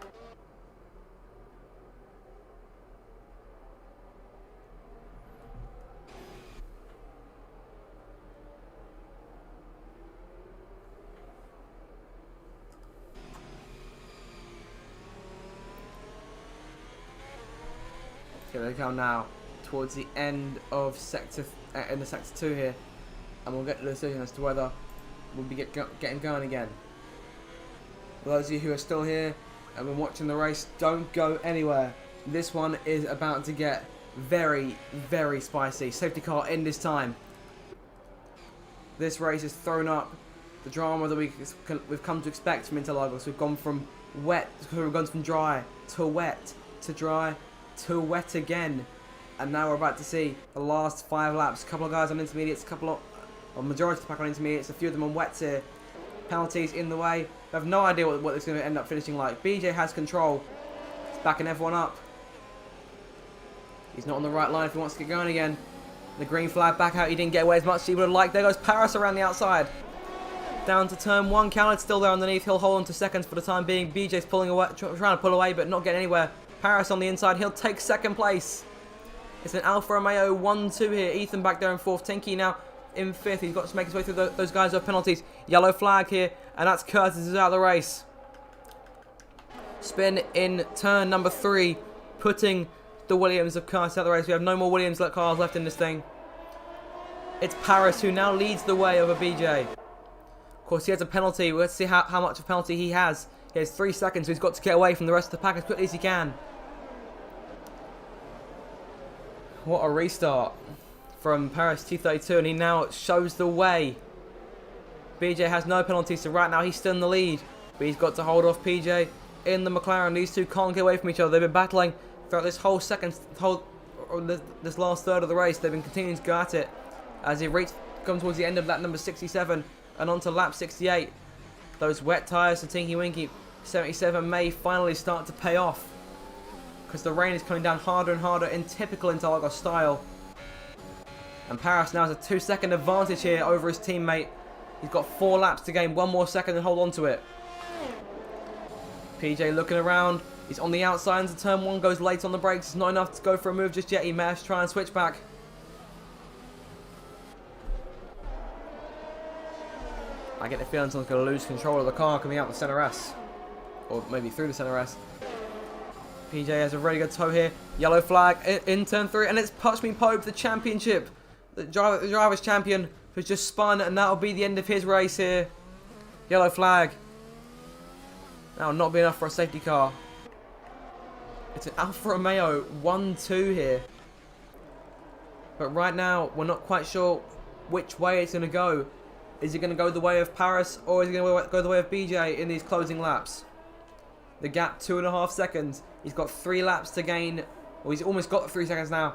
Here we go now, towards the end of sector 2 here, and we'll get the decision as to whether we'll be getting going again. For those of you who are still here and been watching the race, don't go anywhere. This one is about to get very, very spicy. Safety car in this time. This race has thrown up the drama that we've come to expect from Interlagos. We've gone from dry to wet to dry to wet again, and now we're about to see the last 5 laps. A couple of guys on intermediates, majority of the pack on intermediates, a few of them on wets here. Penalties in the way. I have no idea what it's going to end up finishing like. BJ has control. He's backing everyone up. He's not on the right line if he wants to get going again. The green flag back out. He didn't get away as much as he would have liked. There goes Paris around the outside. Down to turn 1. Callan's still there underneath. He'll hold on to seconds for the time being. BJ's pulling away, trying to pull away, but not getting anywhere. Paris on the inside, he'll take 2nd place. It's an Alfa Romeo 1-2 here. Ethan back there in 4th. Tinky now in 5th. He's got to make his way through those guys who have penalties. Yellow flag here, and that's Curtis is out of the race. Spin in turn number 3, putting the Williams of Curtis out of the race. We have no more Williams cars left in this thing. It's Paris who now leads the way over BJ. Of course, he has a penalty. Let's see how much of a penalty he has. He has 3 seconds, so he's got to get away from the rest of the pack as quickly as he can. What a restart from Paris T32, and he now shows the way. BJ has no penalties, so right now he's still in the lead, but he's got to hold off PJ in the McLaren. These two can't get away from each other. They've been battling throughout this whole this last third of the race. They've been continuing to go at it as he comes towards the end of lap number 67 and onto lap 68. Those wet tyres to Tinky Winky 77 may finally start to pay off, because the rain is coming down harder and harder in typical Interlagos style. And Paris now has a 2-second advantage here over his teammate. He's got 4 laps to gain 1 more second and hold on to it. PJ looking around. He's on the outside into turn 1, goes late on the brakes. It's not enough to go for a move just yet. He may have to try and switch back. I get the feeling someone's going to lose control of the car coming out the centre S. Or maybe through the centre S. PJ has a really good toe here. Yellow flag in turn 3, and it's Pushme Pope, the championship. The driver's champion, who's just spun, and that'll be the end of his race here. Yellow flag. That'll not be enough for a safety car. It's an Alfa Romeo 1-2 here. But right now, we're not quite sure which way it's going to go. Is it going to go the way of Paris, or is it going to go the way of BJ in these closing laps? The gap, 2.5 seconds. He's got 3 laps to gain. Well, he's almost got 3 seconds now.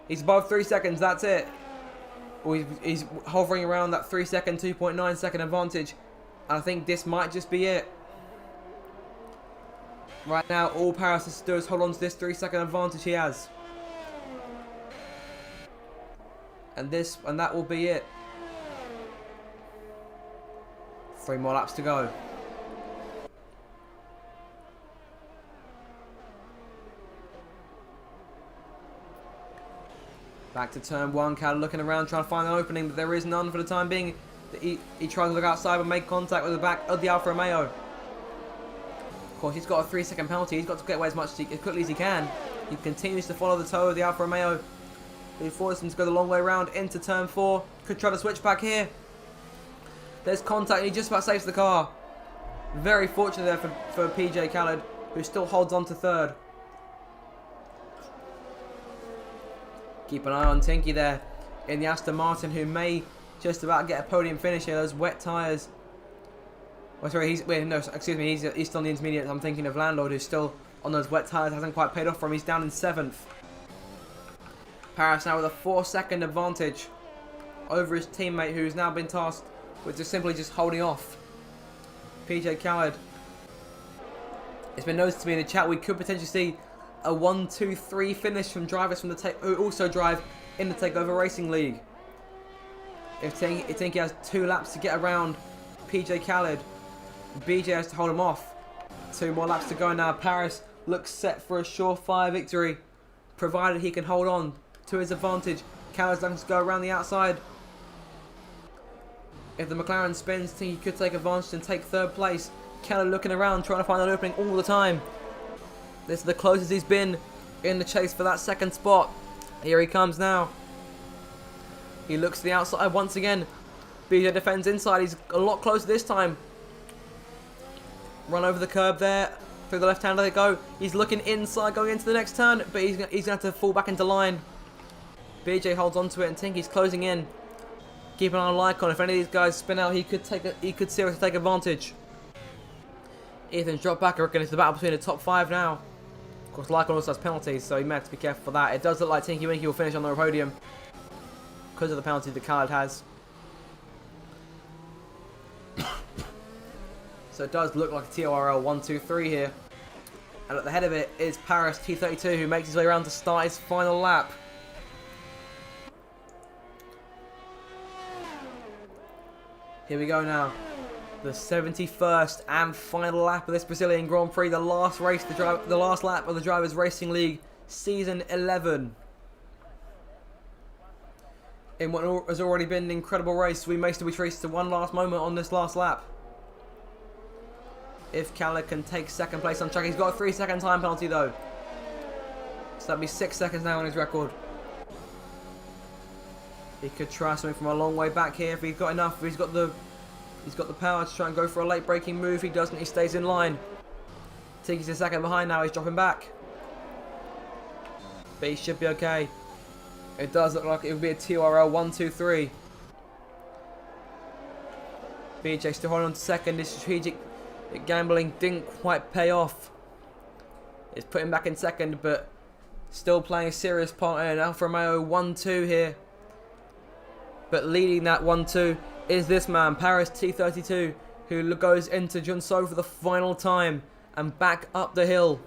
He's above 3 seconds, that's it. Well, he's hovering around that 3 second, 2.9 second advantage. And I think this might just be it. Right now, all Paris has to do is hold on to this 3 second advantage he has. And that will be it. 3 more laps to go. Back to turn 1, Cal looking around, trying to find an opening, but there is none for the time being. He tries to look outside and make contact with the back of the Alfa Romeo. Of course, he's got a 3-second penalty. He's got to get away as quickly as he can. He continues to follow the toe of the Alfa Romeo. He forces him to go the long way around into turn 4. Could try to switch back here. There's contact and he just about saves the car. Very fortunate there for PJ Khaled, who still holds on to 3rd. Keep an eye on Tinky there in the Aston Martin, who may just about get a podium finish here. Those wet tyres. Oh, sorry, he's still in the intermediate. I'm thinking of Landlord, who's still on those wet tyres. Hasn't quite paid off for him. He's down in 7th. Paris now with a 4-second advantage over his teammate, who's now been tasked with just simply holding off PJ Khaled. It's been noticed to me in the chat we could potentially see a 1-2-3 finish from drivers from who also drive in the Takeover Racing League. If Tinky has 2 laps to get around PJ Khaled, BJ has to hold him off. 2 more laps to go now. Paris looks set for a surefire victory, provided he can hold on to his advantage. Khaled's looking to go around the outside. If the McLaren spins, Tinky could take advantage and take 3rd place. Khaled looking around, trying to find an opening all the time. This is the closest he's been in the chase for that 2nd spot. Here he comes now. He looks to the outside once again. BJ defends inside. He's a lot closer this time. Run over the curb there. Through the left hand they go. He's looking inside going into the next turn, but he's going to have to fall back into line. BJ holds onto it and Tinky's closing in. Keep an eye on Lycon. If any of these guys spin out, he could seriously take advantage. Ethan's dropped back. I reckon it's the battle between the top 5 now. Of course, Lycon also has penalties, so he may have to be careful for that. It does look like Tinky Winky will finish on the podium because of the penalty that Khaled has. So it does look like a TORL 1-2-3 here. And at the head of it is Paris T32, who makes his way around to start his final lap. Here we go now. The 71st and final lap of this Brazilian Grand Prix. The last race, the last lap of the Drivers Racing League Season 11. In what has already been an incredible race, we may still be traced to one last moment on this last lap. If Khaled can take 2nd place on track, he's got a 3-second time penalty though. So that'd be 6 seconds now on his record. He could try something from a long way back here if he's got enough. If he's got the power to try and go for a late braking move. He doesn't. He stays in line. Tinky's a second behind now. He's dropping back. But he should be okay. It does look like it would be a TRL 1-2-3. BJ still holding on to 2nd. His strategic gambling didn't quite pay off. It's put him back in 2nd, but still playing a serious part in Alfa Romeo 1-2 here. But leading that 1-2 is this man, Paris T32, who goes into Junso for the final time and back up the hill.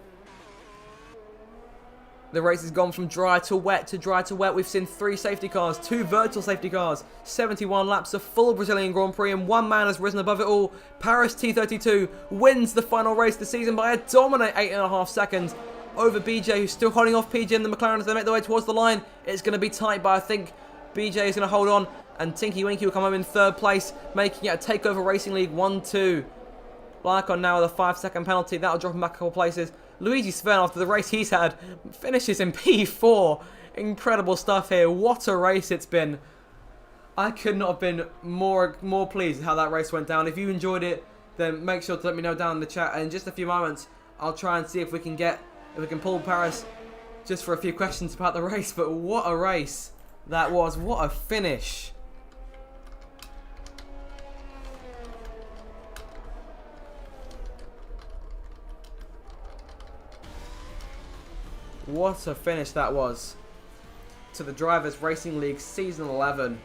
The race has gone from dry to wet to dry to wet. We've seen 3 safety cars, 2 virtual safety cars, 71 laps, a full Brazilian Grand Prix, and one man has risen above it all. Paris T32 wins the final race of the season by a dominant 8.5 seconds over BJ, who's still holding off PJ and the McLaren as they make their way towards the line. It's going to be tight, but I think BJ is going to hold on, and Tinky Winky will come home in 3rd place, making it a Takeover Racing League 1-2. Lycon now with a 5-second penalty. That'll drop him back a couple places. Luigi Svern, after the race he's had, finishes in P4. Incredible stuff here. What a race it's been. I could not have been more pleased with how that race went down. If you enjoyed it, then make sure to let me know down in the chat. And in just a few moments, I'll try and see if we can pull Paris just for a few questions about the race. But what a race that was. What a finish. What a finish that was to the Drivers Racing League Season 11.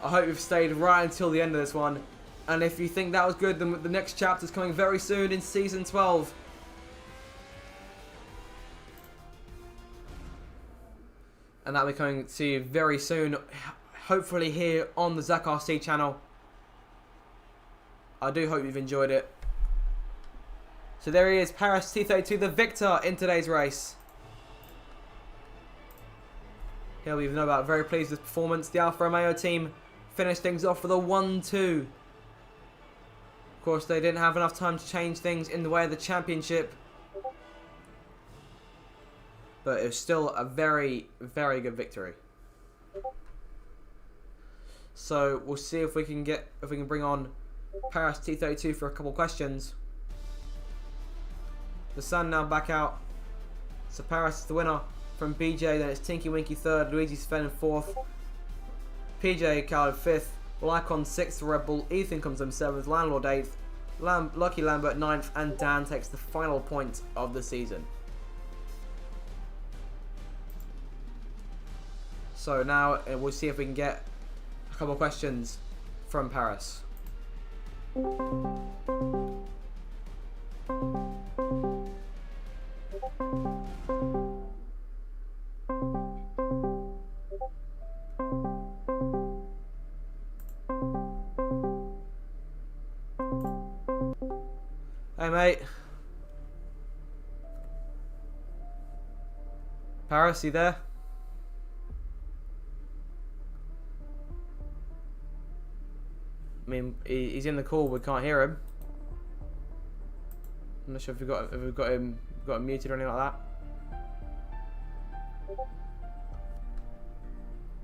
I hope you've stayed right until the end of this one. And if you think that was good, then the next chapter is coming very soon in Season 12. And that'll be coming to you very soon, hopefully here on the Zach RC channel. I do hope you've enjoyed it. So there he is, Paris T32, the victor in today's race. Yeah, we've no doubt very pleased with this performance. The Alfa Romeo team finished things off with a 1-2. Of course, they didn't have enough time to change things in the way of the championship. But it was still a very, very good victory. So we'll see if we can bring on Paris T32 for a couple questions. The sun now back out. So Paris is the winner from BJ. Then it's Tinky Winky third, Luigi Sven in fourth, PJ Khaled fifth, Lycon sixth, Red Bull, Ethan comes in seventh, Landlord eighth, Lucky Lambert ninth, and Dan takes the final point of the season. So now we'll see if we can get a couple of questions from Paris. Hey mate. Paris, you there? I mean, he's in the call. We can't hear him. I'm not sure if we've got him muted or anything like that.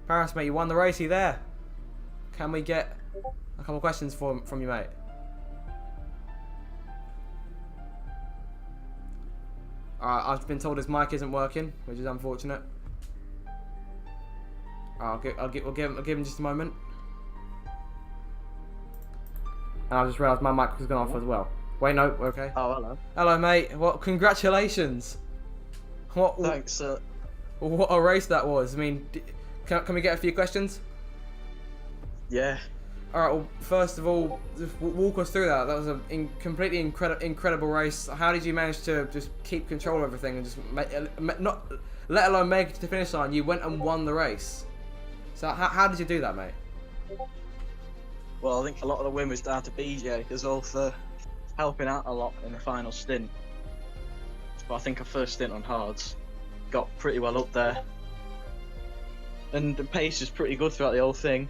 Paris, mate, you won the race. Are you there? Can we get a couple of questions from you, mate? Alright, I've been told his mic isn't working, which is unfortunate. We'll give him just a moment. And I just realised my mic was gone off as well. Wait, no, okay. Oh, hello. Hello, mate. Well, congratulations. Thanks. What a race that was. I mean, can we get a few questions? Yeah. Alright, well, first of all, just walk us through that. That was a completely incredible race. How did you manage to just keep control of everything and just not let alone make it to the finish line? You went and won the race. So how did you do that, mate? Well, I think a lot of the win was down to BJ as well for helping out a lot in the final stint. But I think our first stint on hards got pretty well up there. And the pace was pretty good throughout the whole thing.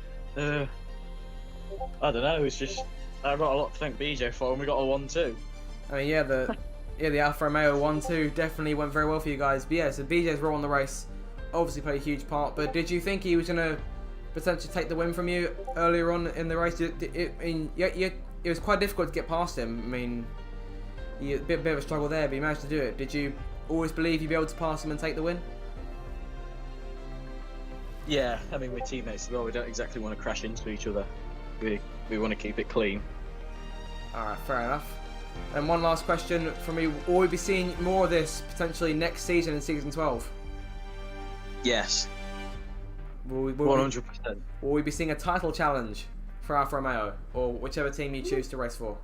I don't know, it's just, I got a lot to thank BJ for, and we got a 1-2. I mean, yeah, the Alfa Romeo 1-2 definitely went very well for you guys. But yeah, so BJ's role in the race obviously played a huge part. But did you think he was going to potentially take the win from you earlier on in the race? It was quite difficult to get past him. I mean, a bit of a struggle there, but you managed to do it. Did you always believe you'd be able to pass him and take the win? Yeah, I mean, we're teammates as well, we don't exactly want to crash into each other. We want to keep it clean. Alright, fair enough. And one last question from me. Will we be seeing more of this potentially next season in Season 12? Yes. 100%. Will we be seeing a title challenge for Alfa Romeo, or whichever team you choose to race for?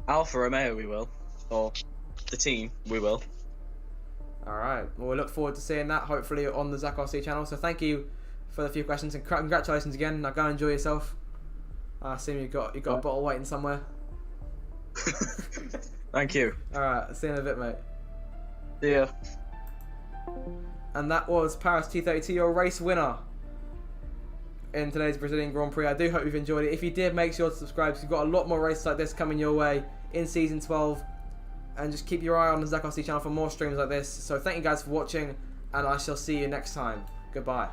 Alfa Romeo we will, or the team we will. Alright, well, we look forward to seeing that, hopefully on the Zach RC channel. So thank you for the few questions, and congratulations again. Now go and enjoy yourself. I assume you've got a bottle waiting somewhere. Thank you. Alright, see you in a bit, mate. See ya. And that was Paris T32, your race winner in today's Brazilian Grand Prix. I do hope you've enjoyed it. If you did, make sure to subscribe, because we've got a lot more races like this coming your way in Season 12. And just keep your eye on the Zach RC channel for more streams like this. So thank you guys for watching, and I shall see you next time. Goodbye.